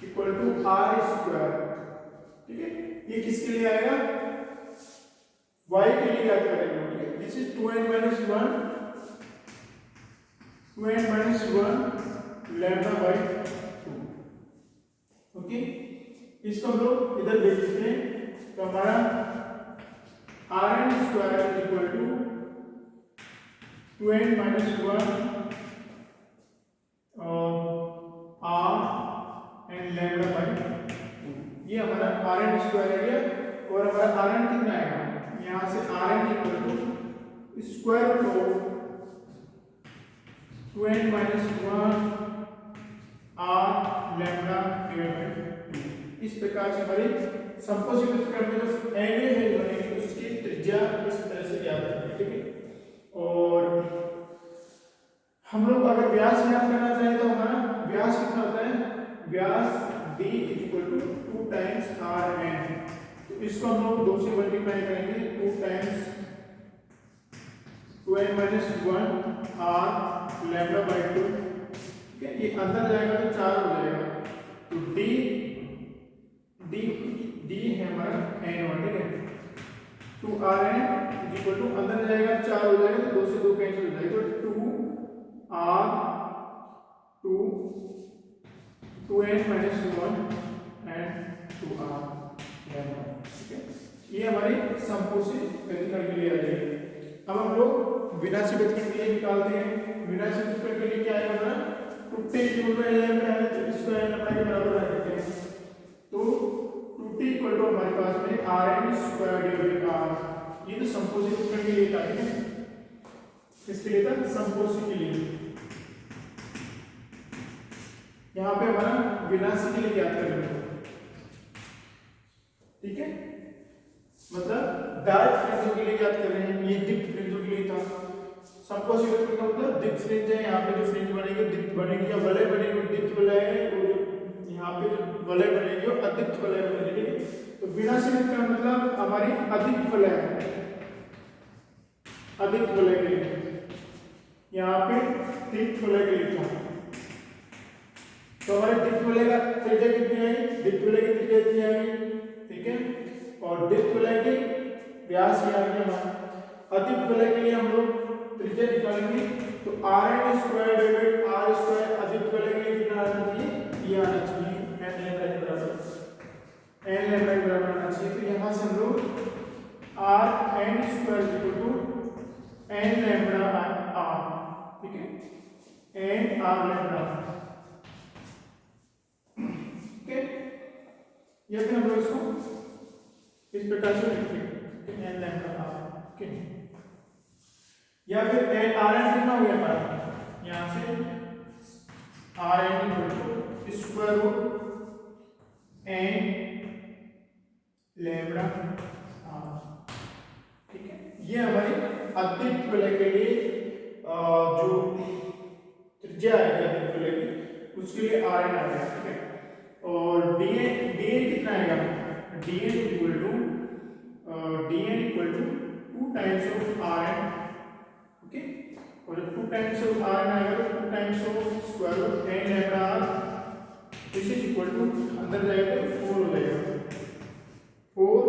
equal to R square, ठीक है, ये किसके लिए आएगा, y के लिए याद करेंगे, ठीक है, this is 2n minus 1 lambda by 2, okay. इसको हम लोग इधर देख लेते हैं, तो हमारा R N square equal to 2n minus 1 R and lambda by 2, ये हमारा आर एन स्क्वायर है गया, और हमारा आर एन कितना आएगा, यहाँ से R N equal to square root of 2n minus 1 R lambda divided by 2। इस प्रकार से हमारी समकोणिक त्रिभुज में जो एनवे फेज बनेगी उसकी त्रिज्या इस तरह से ज्ञात करनी है, ठीक है। और हम लोग अगर व्यास ज्ञात करना चाहें तो हमारा व्यास कितना होता है, व्यास d equal to 2 times R N, तो इसको हम लोग 2 से मल्टीप्लाई करेंगे, 2 times 2n minus 1 R lambda by 2। ठीक है, ये अंदर जाएगा तो 4 हो जाएगा, तो डी डी डी है हमारा n1। ठीक है, 2rn इज इक्वल टू अंदर जाएगा 4 हो जाएगा, तो 2 से 2 कैंसिल हो जाएगा, तो 2r 2n minus 1 and 2r lambda. ठीक है, ये हमारी संपूर्ण व्यतिकरण के लिए आ जाएगी। अब हम लोग विनाशी व्यतिकरण के लिए निकालते हैं। विनाशी व्यतिकरण के लिए क्या है हमारा, two t equal to n lambda है, तो इसको n लैम्डा के बराबर रख देते हैं, तो 2t इक्वल टू हमारे पास में rn square divided by r। ये तो संपूर्ण व्यतिकरण के लिए था। ठीक है, किसके लिए था, संपूर्ण के लिए। यहाँ पे हमारा विनाशी के लिए क्या करेंगे, ठीक है, मतलब डार्क फ्रिंजों के लिए याद कर रहे हैं, ये दीप्त फ्रिंजों के लिए था। सबको सीधे का मतलब दीप्त फ्रिंज है, यहाँ पे जो फ्रिंज बनेगी दीप्त बनेगी या वलय बनेगी, दीप्त वलय है, और जो यहाँ पे जो वलय बनेगी वो अदीप्त वलय बनेगी। तो विनाशी का मतलब हमारी अदीप्त वलय है, अदीप्त वलय के लिए, यहाँ पे दीप्त वलय के लिए था। तो हमारे दीप्त वलय का त्रिज्या कितनी आई, दीप्त वलय की त्रिज्या कितनी आई, ठीक है, और दीप्त वलय के व्यास ये आ गया हमारा। अदीप्त वलय के लिए हम लोग त्रिज्या निकालेंगे, तो rn square divided r square अदीप्त वलय के लिए कितना आना चाहिए, ये आना चाहिए n लैम्डा के बराबर, n लैम्डा के बराबर आना चाहिए। तो यहाँ से हम लोग rn square equal to n lambda r, ठीक है, n r लैम्डा, ठीक है, या फिर हम लोग इसको इस प्रकार से लिखते हैं n लैम्डा r, ठीक है, या फिर rn कितना हो गया हमारा, यहाँ से rn equal to square root n lambda r, ठीक है। ये हमारी अदीप्त वलय के लिए जो त्रिज्या है अदीप्त वलय की, उसके लिए rn आ गया, ठीक है। और dn कितना आएगा, dn equal to 2 times of rn, ओके, और जब 2 टाइम्स ऑफ rn आएगा तो 2 times of square root n lambda r, this is equal to अंदर जाएगा तो 4 हो जाएगा, 4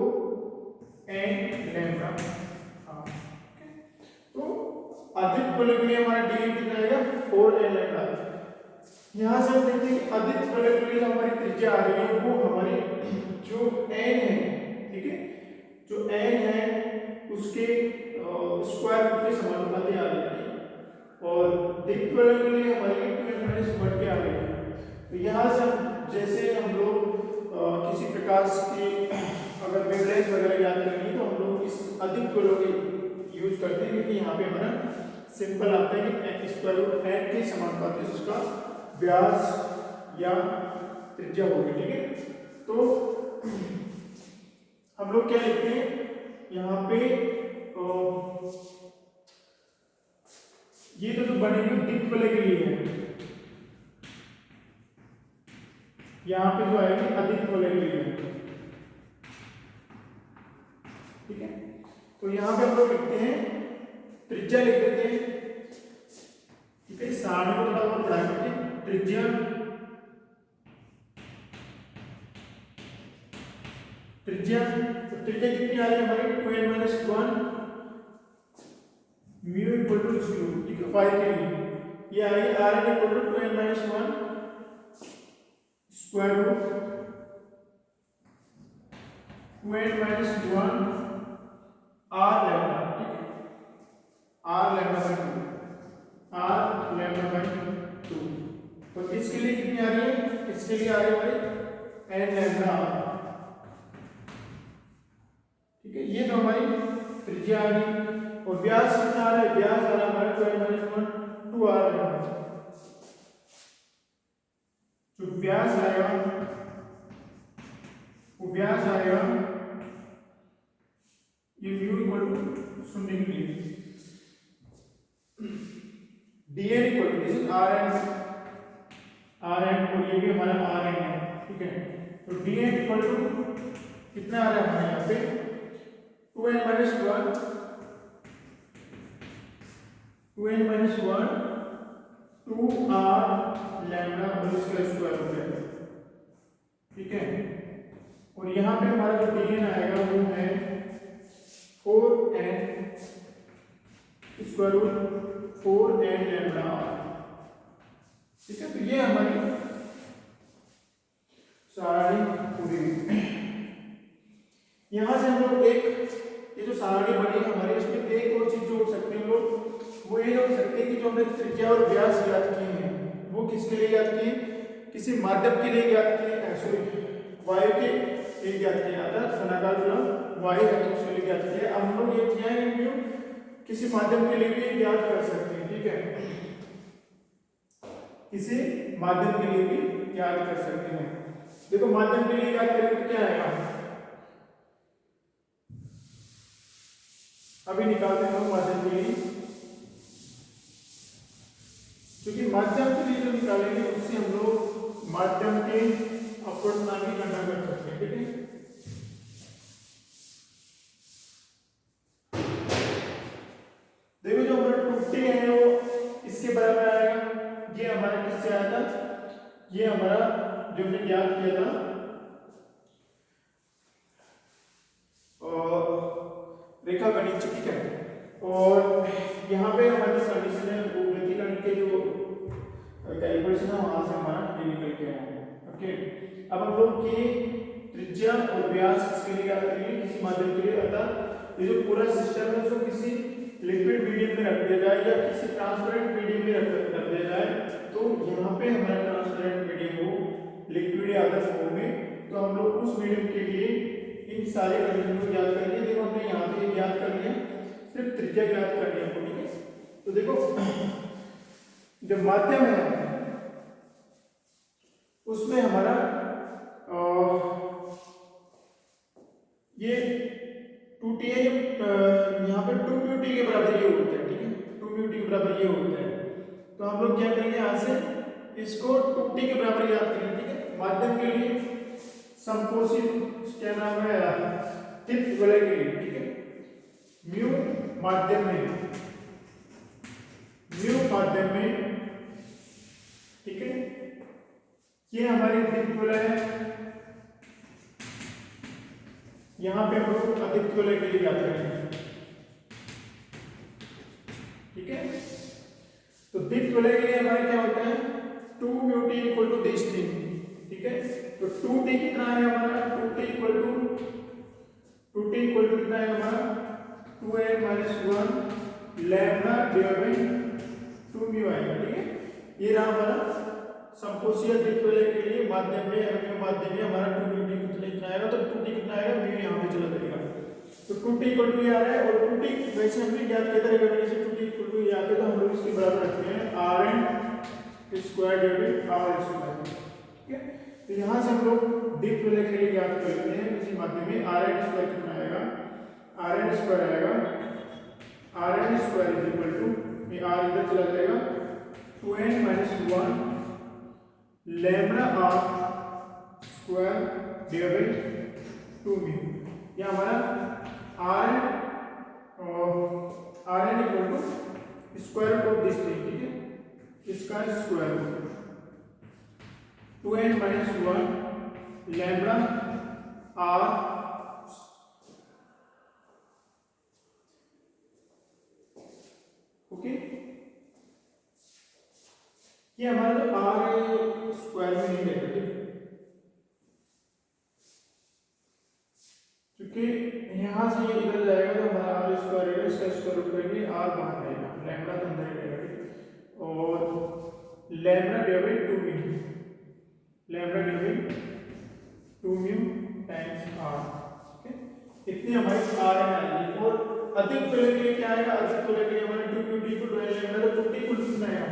n लैम्डा r। तो अदीप्त वलय के लिए हमारा dn कितना आएगा, 4 n लैम्डा। यहाँ से हम देखते हैं कि अदीप्त वलय के लिए हमारी त्रिज्या आ रही है, वो हमारी जो n है, ठीक है, जो n है उसके स्क्वायर रूट के समानुपाती आ रही है, और दीप्त वलय के लिए हमारी 2n-1 के आ रही है। तो यहाँ से जैसे हम लोग किसी प्रकाश की अगर वेवलेंथ वगैरह याद करेंगे तो हम लोग इस अदीप्त वलय के यूज करते हैं, क्योंकि यहाँ पे हमारा सिंपल आता है कि स्क्वायर रूट n के समानुपाती उसका व्यास या त्रिज्या होगी, ठीक है। तो हम लोग क्या लिखते हैं यहाँ पे, ये तो जो बनेगी दीप्त वलय के लिए है, यहाँ पे जो आएगी अदीप्त वलय के लिए, ठीक है। तो यहाँ पे हम लोग लिखते हैं त्रिज्या लिख देते हैं, ठीक है, सारणी को थोड़ा और बढ़ा देते, त्रिज्या त्रिज्या तो त्रिज्या कितनी आ रही है हमारी, 2n-1 म्यू इक्वल टू 0, ठीक है, फाई के लिए ये आ रही है rn equal to 2n-1 square root 2n-1 r lambda, ठीक है, r lambda by 2, r lambda by 2। तो इसके लिए कितनी आ रही है, इसके लिए आ रही है हमारी n लैम्डा r, ठीक है। ये तो हमारी त्रिज्या आ गई, और व्यास कितना आ रहा है, व्यास आ रहा है हमारा 2n-1 2r लैम्डा। जो व्यास आएगा वो व्यास आएगा ये म्यू इक्वल टू 0 के लिए, dn equal to this is rn, और ये भी हमारा rn है, ठीक है। तो dn इक्वल टू कितना आ रहा है हमारे यहाँ पे 2n माइनस 1 2r लैम्डा और इसका स्क्वायर रूट है, ठीक है। और यहाँ पे हमारा जो dn आएगा वो है 4n square root 4n lambda r, ठीक है। तो ये हमारी सारणी पूरी हुई। यहाँ से हम लोग एक ये जो सारणी बनी हमारी इसमें एक और चीज जोड़ सकते हैं हम लोग, वो ये जोड़ सकते हैं कि जो हमने त्रिज्या और व्यास याद किए हैं वो किसके लिए याद किए, किसी माध्यम के लिए याद किए, सॉरी वायु के लिए याद किए, अर्थात धनाकार गुणा वायु है तो उसके लिए याद किए। अब हम लोग ये किया है कि किसी माध्यम के लिए भी याद कर सकते हैं, ठीक है, किसी माध्यम के लिए भी याद कर सकते हैं। देखो माध्यम के लिए याद करें तो क्या आएगा, अभी निकालते हैं हम माध्यम के लिए, क्योंकि माध्यम के लिए जो निकालेंगे उससे हम लोग माध्यम के अपवर्तनांक की गणना कर सकते हैं, ठीक है। देखो जो हमारा 2t है वो इसके बराबर आएगा, ये हमारा किससे आया था, ये हमारा जो हमने ज्ञात किया था रेखा गणित, ठीक है। और यहाँ पे हमारी कंडीशन है वो व्यतिकरण के जो कैलकुलेशन है वहां से हमारा ये निकल के आया है, ओके। अब हम लोग की त्रिज्या और व्यास किसके लिए याद करेंगे, किसी माध्यम के लिए, अर्थात ये जो पूरा सिस्टम है उसको किसी लिक्विड मीडियम में रख दिया जाए या किसी ट्रांसपेरेंट मीडियम में रख दिया जाए, तो यहाँ पे हमारा ट्रांसपेरेंट मीडियम हो लिक्विड या अदर फॉर्म में, तो हम लोग उस मीडियम के लिए इन सारे कंडीशन को याद करेंगे। देखो हमने यहाँ पे याद कर लिया, सिर्फ त्रिज्या याद करनी है, ठीक है। तो देखो जो माध्यम है उसमें हमारा ये 2t है, यहाँ पे 2μt के बराबर ये होता है, ठीक है, 2μt के बराबर ये होता है। तो हम लोग क्या करेंगे, यहाँ से इसको 2t के बराबर याद करेंगे, ठीक है। माध्यम के लिए संपोषित क्या नाम है, दीप्त वलय के लिए, ठीक है, म्यू माध्यम में, ठीक है, ये हमारी दीप्त वलय है। यहाँ पे हम लोग अदीप्त वलय के लिए याद करेंगे, ठीक है। तो दीप्त वलय के लिए हमारा क्या होता है 2μt equal to this thing, ठीक है। तो 2t कितना है हमारा, 2t इक्वल टू कितना है हमारा 2n minus 1 lambda divide by 2μ आएगा, ठीक है। ये रहा हमारा संपोषीय दीप्त वलय के लिए माध्यम में, अगर माध्यम में हमारा 2μt कितना आएगा, तो 2t कितना आएगा, म्यू यहाँ पे चला जाएगा। तो 2t इक्वल टू आ रहा है, और 2t वैसे हमने ज्ञात किया था रेखा गणित से, 2t इक्वल टू आ गया, तो हम लोग इसके बराबर रखते हैं rn square divided r square, ठीक है। तो यहाँ से हम लोग दीप्त वलय के लिए ज्ञात कर लेते हैं किसी माध्यम में rn स्क्वायर कितना आएगा, rn स्क्वायर आएगा, rn square is equal to, ये r इधर चला जाएगा, 2n minus 1 lambda r square divided by 2μ। ये हमारा rn equal to square root of this thing, ठीक है, इसका square root 2n minus 1 lambda r, okay. ये हमारा जो r है स्क्वायर में नहीं रहता, ठीक, क्योंकि यहाँ से ये इधर जाएगा तो हमारा r स्क्वायर है, इसका स्क्वायर रूट करेंगे, r बाहर रहेगा, लैम्डा तो अंदर रहेगा, ठीक, और lambda divide 2μ, lambda divide 2μ times r, ठीक है। इतनी हमारी r आएगी। और अदीप्त वलय के लिए क्या आएगा, अदीप्त वलय के लिए हमारा 2μt equal to n lambda, तो 2t इक्वल टू कितना आएगा,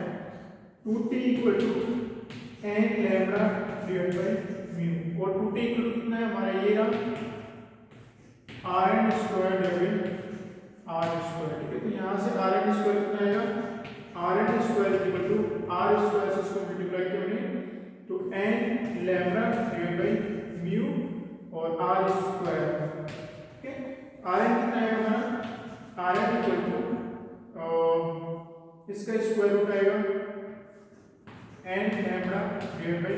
2t equal to n lambda divide by mu, और 2t इक्वल टू कितना है हमारा, ये रहा rn square divide r square, ठीक है। तो यहाँ से rn स्क्वायर कितना आएगा, rn square equal to r square से इसको मल्टीप्लाई करेंगे तो n lambda divide by mu, और R square. Okay, R N कितना है हमारा, आर एन इक्वल टू इसका स्क्वायर रूट आएगा N lambda divide by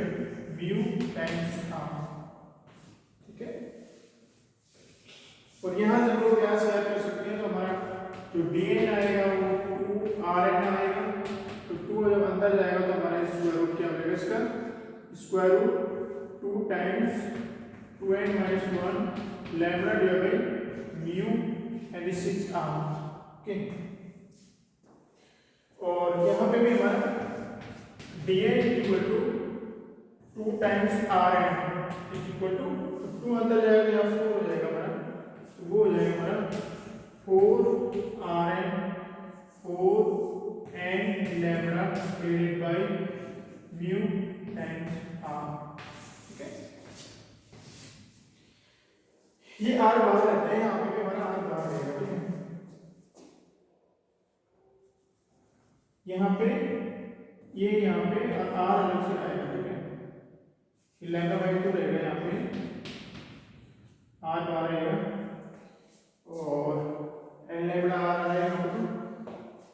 mu times R. ठीक है, और यहाँ से हम लोग क्या सॉल्व कर सकते हैं, तो हमारा जो dn आएगा वो 2rn आएगा, तो 2 जब अंदर जाएगा तो हमारा स्क्वायर रूट क्या होगा, इसका square root 2 times 2n minus 1 lambda divide by mu and this is r। Okay, और यहाँ पे भी हमारा dn equal to 2 times rn is equal to 2 अंदर जाएगा तो यहाँ 4 हो जाएगा हमारा, तो वो हो जाएगा हमारा 4rn 4n lambda divided by mu times r। ठीक है, ये r बाहर रहता है, यहाँ पे भी हमारा r बाहर रहेगा। ठीक है, यहाँ पे ये यहाँ पे r अलग से आएगा। ठीक है, ये लैम्बडा बाई 2 रहेगा, यहाँ पे r बाहर रहेगा और एन लैम्बडा आर आएगा यहाँ पे,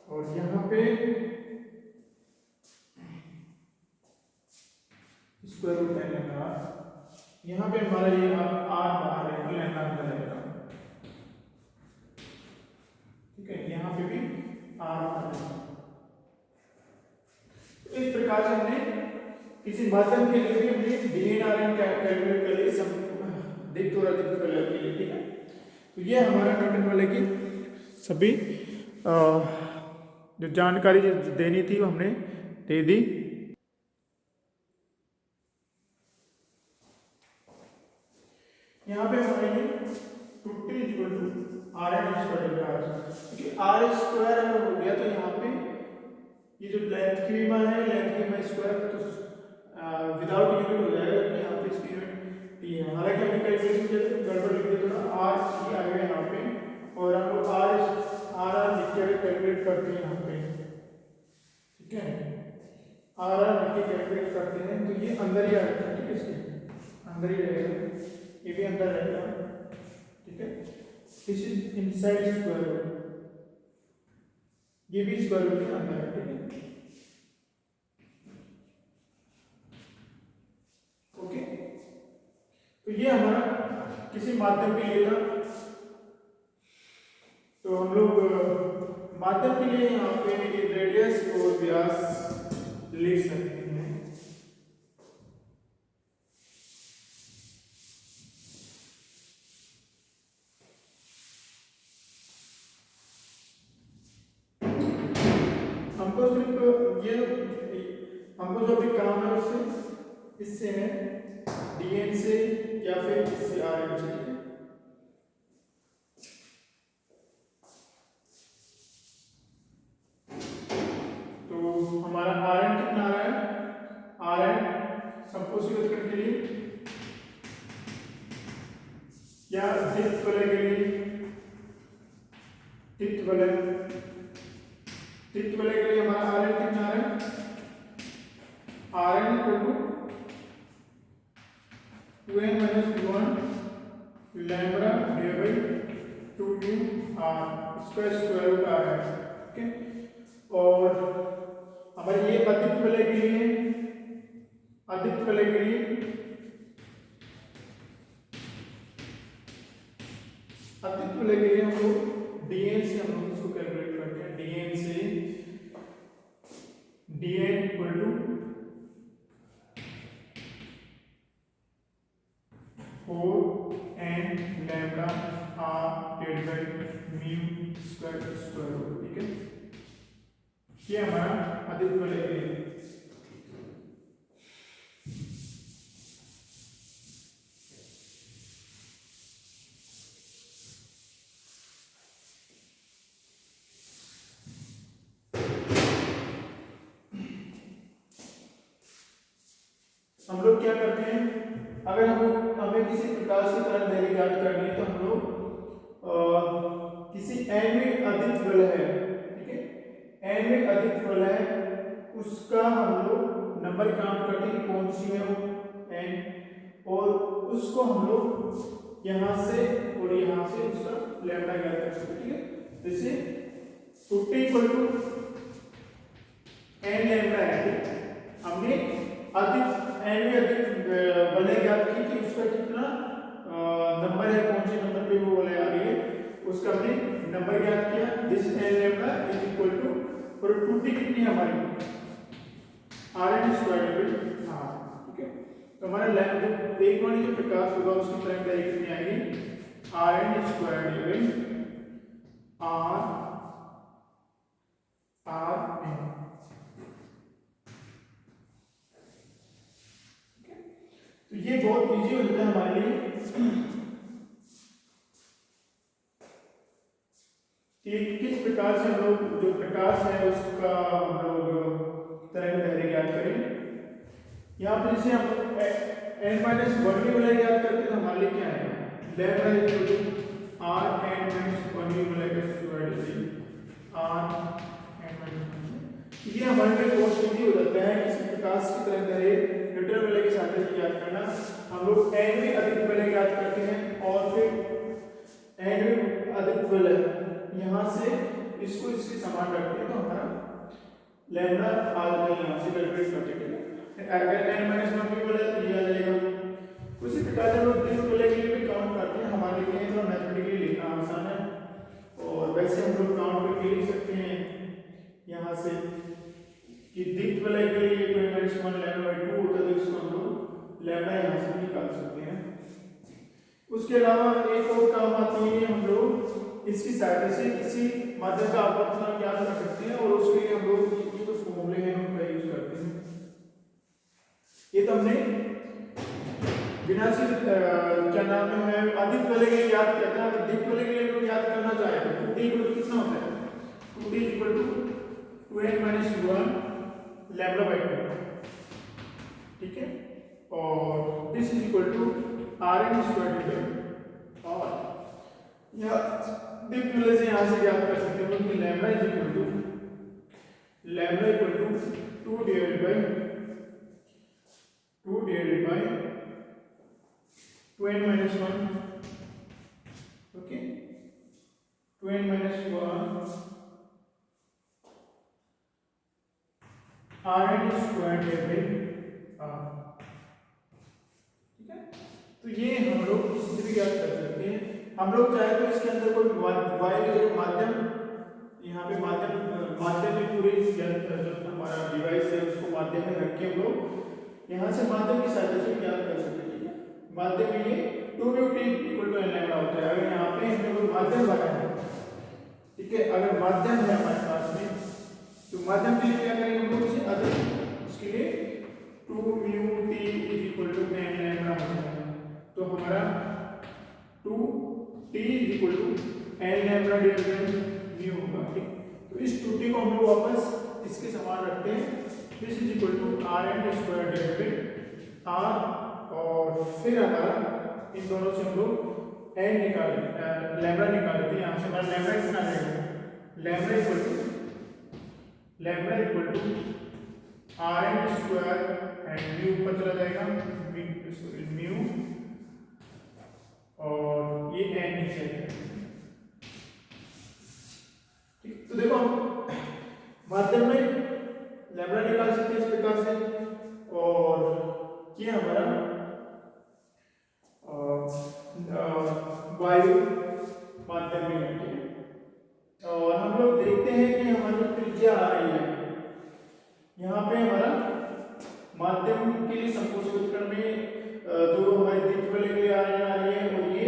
और यहाँ पे square root N lambda R, यहाँ पे हमारा ये आर बाहर रहेगा, लैम्बडा अंदर रहेगा। ठीक है, यहाँ पे भी आर बाहर रहेगा। तो इस प्रकार से हमने किसी माध्यम के लिए भी हमने dn rn कैलकुलेट कर लिए, सब देख थोड़ा दिक्कत कर लिए। ठीक है, तो ये हमारा न्यूटन वाले की सभी जो जानकारी जो देनी थी वो हमने दे दी। यहाँ पे हमारे ये 2t equal to R N square, क्योंकि आर स्क्वायर अगर हो गया तो यहाँ पे ये जो लेंथ की मान है, लेंथ की मान स्क्वायर तो विदाउट यूनिट हो जाएगा, तो यहाँ पे इसकी यूनिट टी है। हालांकि हमने कैलकुलेशन किया तो गड़बड़ लिख दिया थोड़ा, आर टी आ गया यहाँ पे, और हम लोग आर लिख के कैलकुलेट करते हैं यहाँ पे। ठीक है, आर लिख के कैलकुलेट करते हैं तो ये अंदर ही आ जाता है। ठीक है, इसके अंदर ही रहेगा, ये भी अंदर रहेगा। ठीक है, this is inside square root, ये भी स्क्वायर रूट के अंदर है। ठीक है, ओके, तो ये हमारा किसी माध्यम के लिए था। तो हम लोग माध्यम के लिए यहाँ पे रेडियस और व्यास लिख सकते हैं। हमको सिर्फ ये हमको जो भी काम है उससे इससे है dn से या फिर इससे rn से। तो हमारा rn कितना आ रहा है, rn संपोषित के लिए या द्वित्व वलय के लिए, द्वित्व वलय के लिए हमारा rn कितना आ रहा है, rn equal to 2n minus 1 lambda divide by 2 r, इसका स्क्वायर रूट आ रहा है। ओके, और हमारे ये अद्वित्व वलय के लिए, अद्वित्व वलय के लिए हम लोग dn से हम लोग इसको कैलकुलेट करते हैं। dn से dn equal to 4n lambda r divide by mu square root. ठीक है, ये हमारा अद्वित्व वलय के लिए। हम लोग क्या करते हैं, अगर हमें किसी प्रकार से तरंग दैर्घ्य ज्ञात करनी है तो हम लोग किसी n में अद्वित्व वलय है, ठीक है, n में अद्वित्व वलय है, उसका हम लोग नंबर काउंट करते हैं कौन सी है वो n, और उसको हम लोग यहाँ से और यहाँ से उसका लैम्डा ज्ञात कर सकते हैं। ठीक है, जैसे two T equal to N lambda है, हमने अधिक एन में अधिक वलय ज्ञात की कि उसका कितना नंबर है, कौन से नंबर पे वो वलय आ रही है, उसका हमने नंबर ज्ञात किया। This N lambda is equal to, और टू टी कितनी है हमारी, R N square divide R. ठीक है, तो हमारा लैम्डा जो एक वाली जो प्रकाश होगा उसकी तरंग दैर्घ्य कितनी आएगी, R N square divide R R N. तो ये बहुत इजी हो जाता है हमारे लिए कि किस प्रकार से हम लोग जो प्रकाश है उसका हम लोग तरंग दैर्घ्य ज्ञात करें। यहाँ पर जैसे हम n माइनस वन भी वलय ज्ञात करते हैं तो हमारे लिए क्या है, lambda is equal to R N minus one भी वलय का square divide R N minus. ये हमारे लिए बहुत इजी हो जाता है किसी प्रकाश की तरंग दैर्घ्य न्यूटन वलय के सापेक्ष ज्ञात करना। हम लोग n में अधिक वलय ज्ञात करते हैं और फिर n में अधिक वलय यहाँ से इसको इसके समान रखते हैं तो हमारा लैम्डा आ जाता है, यहाँ से कैलकुलेट करते हैं। अगर n माइनस वन भी वलय तो ये आ जाएगा। उसी प्रकार से हम लोग दीर्घ वलय के लिए भी काउंट करते हैं, हमारे लिए थोड़ा मैथमेटिकली लिखना आसान है। और वैसे हम लोग काउंट करके लिख सकते हैं यहाँ से कि दीर्घ वलय के लिए 2 माइनस 1 लैम्डा बाई 2 होता है, तो इसको हम लोग लैम्डा यहाँ से निकाल सकते हैं। उसके अलावा एक और काम आती है, हम लोग इसकी सहायता से किसी माध्यम का अपवर्तन ज्ञात कर सकते हैं और उसके लिए हम लोग ये जो फॉर्मूले हैं उनका यूज करते हैं। ये तो हमने बिना से क्या नाम है अधिक वलय के लिए याद करते हैं। अगर दीर्घ वलय के लिए हम लोग याद करना चाहें तो 2t इक्वल कितना होता है, 2t equal to 2n minus 1 lambda by 2। ठीक है, और this is equal to R N square divide और या दीर्घ वलय से यहाँ से ज्ञात कर सकते हैं कि lambda is equal to 2 divided by 2n minus 1, okay, 2n minus 1 R N square divide R. ठीक है, तो ये हम लोग किसी से भी ज्ञात कर सकते हैं। हम लोग चाहे तो इसके अंदर कोई वायु जो माध्यम, यहाँ पे माध्यम में पूरे जो हमारा डिवाइस है उसको माध्यम में रख के हम लोग यहाँ से माध्यम की सहायता से ज्ञात कर सकते हैं। ठीक है, माध्यम में ये 2t equal to n lambda होता है। अगर यहाँ पे हमने कोई माध्यम बनाया है, ठीक है, अगर माध्यम है हमारे पास में तो माध्यम के लिए क्या करेंगे हम लोग इसे अधिक, उसके लिए 2 mu t is equal to n lambda होता है। तो हमारा 2t is equal to n lambda divided mu होगा। ठीक, तो इस 2t को हम लोग वापस इसके समान रखते हैं, this is equal to R N square divided R, और फिर हमारा इन दोनों से हम लोग n निकाल लैम्डा निकाल लेते हैं। यहाँ से हमारा लैम्डा कितना आ जाएगा, lambda equal to R N square and mu ऊपर चला जाएगा, म्यू और ये n नीचे। ठीक, तो देखो हम माध्यम में लैम्डा निकाल सकते हैं इस प्रकार से, और ये हमारा वायु माध्यम में है। और हम लोग देखते हैं कि हमारी जो त्रिज्या आ रही है यहाँ पे हमारा माध्यम के लिए संकोच वितरण में जो हमारे दीर्घ वलय के लिए आ रही है और ये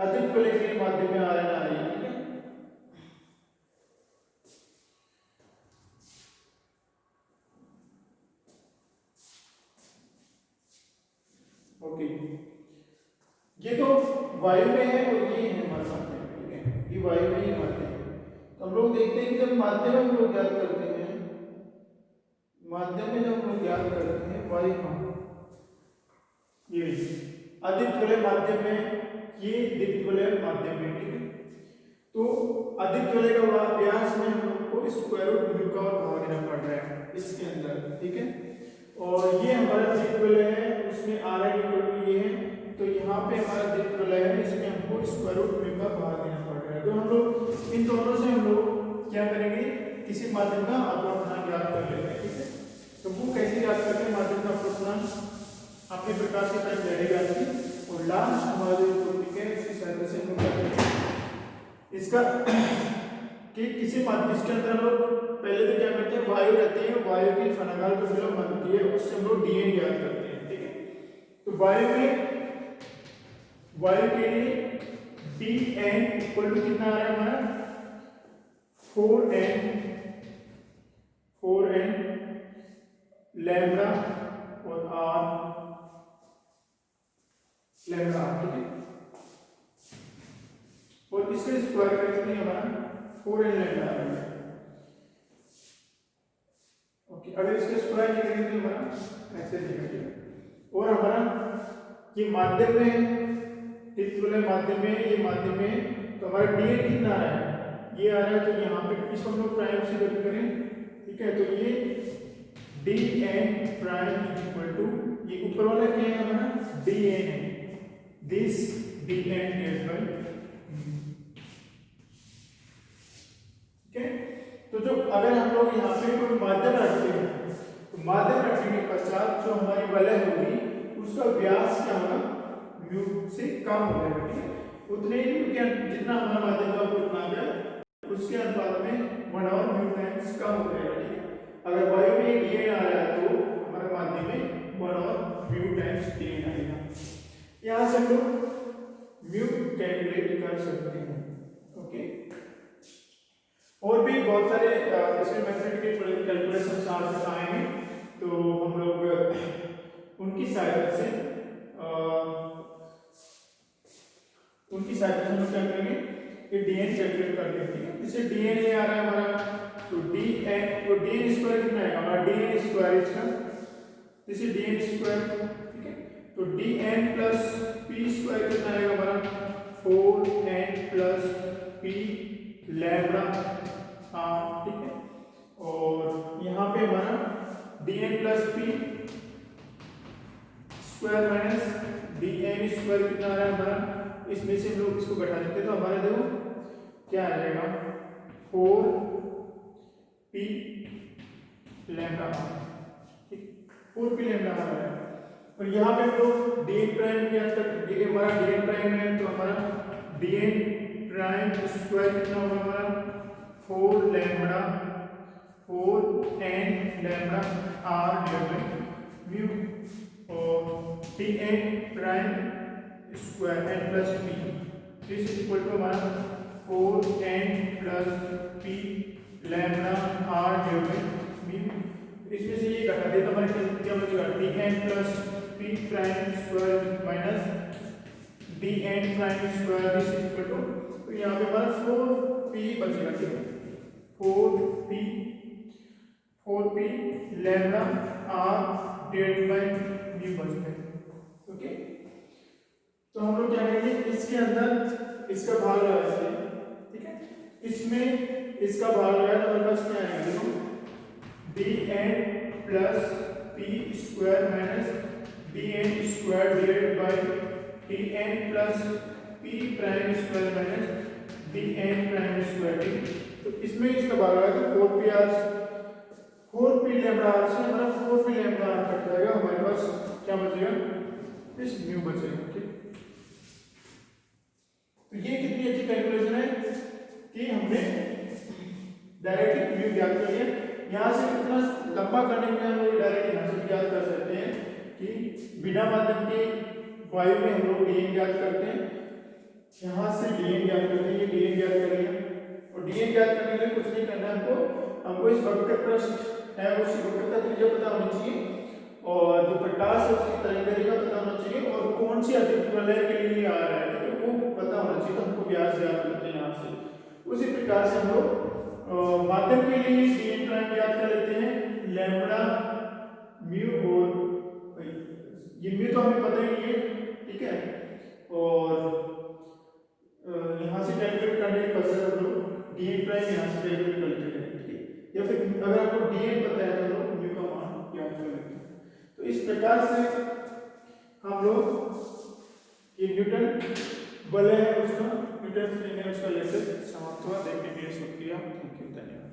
अधिक वलय के लिए माध्यम में आ रही है। ठीक है, ओके, ये तो वायु में है और ये है हमारे साथ में। ठीक है, ये वायु में ही माध्यम है। तो हम लोग देखते हैं कि जब माध्यम में हम लोग ज्ञात करते हैं, माध्यम में जब हम लोग ज्ञात करते हैं वायु, ये अधिक वलय माध्यम में, ये दीर्घ वलय माध्यम में। ठीक है, तो अधिक वलय का व्यास में हम लोग को स्क्वायर रूट म्यू का भाग देना पड़ रहा है इसके अंदर। ठीक है, और ये हमारा दीर्घ वलय है, उसमें आर एन इक्वल टू ये है तो यहाँ पे हमारा दीप्त वलय है, इसमें हमको स्क्वायर रूट म्यू का भाग देना पड़ रहा है। तो हम लोग इन दोनों से हम लोग क्या करेंगे, किसी माध्यम का अपवर्तनांक ज्ञात कर लेते हैं, ठीक है। तो वो कैसे ज्ञात करते हैं माध्यम का अपवर्तनांक, अपने प्रकार से टाइम जाएगा और लास्ट हमारा जो टॉपिक है इसकी सहायता से हम लोग क्या करेंगे इसका कि किसी माध्यम, इसके अंदर हम लोग पहले तो क्या करते हैं, वायु रहती है, वायु की फनागाल जो फिल्म बनती है उससे हम लोग डीएन ज्ञात करते हैं, ठीक है। तो वायु के लिए dn इक्वल टू कितना आ रहा है हमारा 4n लैम्ब्डा और r लैम्ब्डा, ठीक है। और इसका स्क्वायर करते हैं हमारा 4n लैम्ब्डा आ रहा है, ओके। अगर इसका स्क्वायर निकालेंगे तो हमारा ऐसे निकलेगा। और हमारा ये माध्यम में दीप्त वलय माध्यम में, ये माध्यम में तो हमारा dn कितना आ रहा है, ये आ रहा है। तो यहाँ पे इसको हम लोग प्राइम से रद्द करें, ठीक है। तो ये dn प्राइम इक्वल टू, ये ऊपर वाला क्या है हमारा dn है, दिस dn डिवाइडेड बाय, ठीक है। तो जो अगर हम लोग यहाँ पे कोई माध्यम रखते हैं तो माध्यम रखने के पश्चात जो हमारी वलय होगी उसका व्यास क्या होगा, म्यू से कम हो जाएगा, ठीक है। उतने ही क्या जितना हमारा माध्यम का अपवर्तनांक है उसके अनुपात में 1 और म्यू टाइम्स कम हो जाएगा, ठीक है। अगर वायु में dn आ रहा है तो हमारे माध्यम में 1 और म्यू टाइम्स dn आएगा। यहाँ से हम लोग म्यू कैलकुलेट कर सकते हैं, ओके। और भी बहुत सारे इसमें मैथमेटिकल कैलकुलेशंस आज आएंगे, तो हम लोग उनकी सहायता से हम लोग क्या करेंगे, ये dn कैलकुलेट कर लेंगे, ठीक है। इसे dn ये आ रहा है हमारा, तो dn स्क्वायर कितना आएगा हमारा, dn स्क्वायर इसका, इसे dn स्क्वायर, ठीक है। तो dn प्लस p स्क्वायर कितना आएगा हमारा 4n plus p lambda r, ठीक है। और यहाँ पे हमारा dn plus p square minus dn square कितना आ रहा है हमारा, इसमें से हम लोग इसको घटा देते हैं तो हमारा देखो क्या आ जाएगा 4p लैम्ब्डा, ठीक, 4p लैम्ब्डा आ रहा है। और यहाँ पे हम लोग dn प्राइम ज्ञात करते हैं, हमारा dn प्राइम है तो हमारा dn प्राइम स्क्वायर कितना होगा हमारा 4n lambda r divided mu, और dn prime square n plus p this is equal to हमारा 4n plus p lambda r divided mu. इसमें से ये घटा दे तो हमारे क्या बचेगा dn plus p prime square minus dn prime square this is equal to, तो यहाँ पे हमारा 4p बचेगा, ठीक है। 4p lambda r divided by mu बचता है, ओके। तो हम लोग क्या करेंगे, इसके अंदर इसका भाग लगा देंगे, ठीक है। इसमें इसका भाग लगाया तो हमारे पास क्या आएगा, देखो dn plus p square minus dn square divided by dn plus p prime square minus dn prime square, ठीक। तो इसमें इसका भाग लगाया तो 4p लैम्ब्डा r से हमारा 4p लैम्ब्डा r कट जाएगा, हमारे पास क्या बचेगा, इस म्यू बचेगा, ठीक। तो ये कितनी अच्छी कैलकुलेशन है कि हमने डायरेक्ट म्यू ज्ञात कर लिया। यहाँ से कितना लंबा करने के लिए हम लोग डायरेक्ट यहाँ से ज्ञात कर सकते हैं कि बिना माध्यम के वायु में हम लोग dn ज्ञात करते हैं, यहाँ से dn ज्ञात करते हैं, ये dn ज्ञात कर लिया। और dn ज्ञात करने के लिए कुछ नहीं करना हमको इस वक्र पृष्ठ है उसी वक्र का त्रिज्या पता होनी चाहिए, और जो प्रकाश है उसकी तरंगदैर्घ्य का पता होना चाहिए, और कौन सी अतिरिक्त वलय के लिए आ रहा है वो पता होना चाहिए। तो हमको व्यास ज्ञात करते हैं यहाँ से। उसी प्रकार से हम लोग माध्यम के लिए dn प्राइम ज्ञात कर लेते हैं, लैम्ब्डा म्यू, और ये म्यू तो हमें पता ही नहीं है, ठीक है। और यहाँ से कैलकुलेट करने के पश्चात हम लोग dn प्राइम यहाँ से कैलकुलेट कर लेते हैं, ठीक है। या फिर अगर आपको dn पता है तो लोग म्यू का मान ज्ञात कर लेते हैं। तो इस प्रकार से हम लोग ये न्यूटन वलय है उसका, न्यूटन फ्रेम है उसका लेक्चर समाप्त हुआ। देखने के लिए शुक्रिया, थैंक यू, धन्यवाद।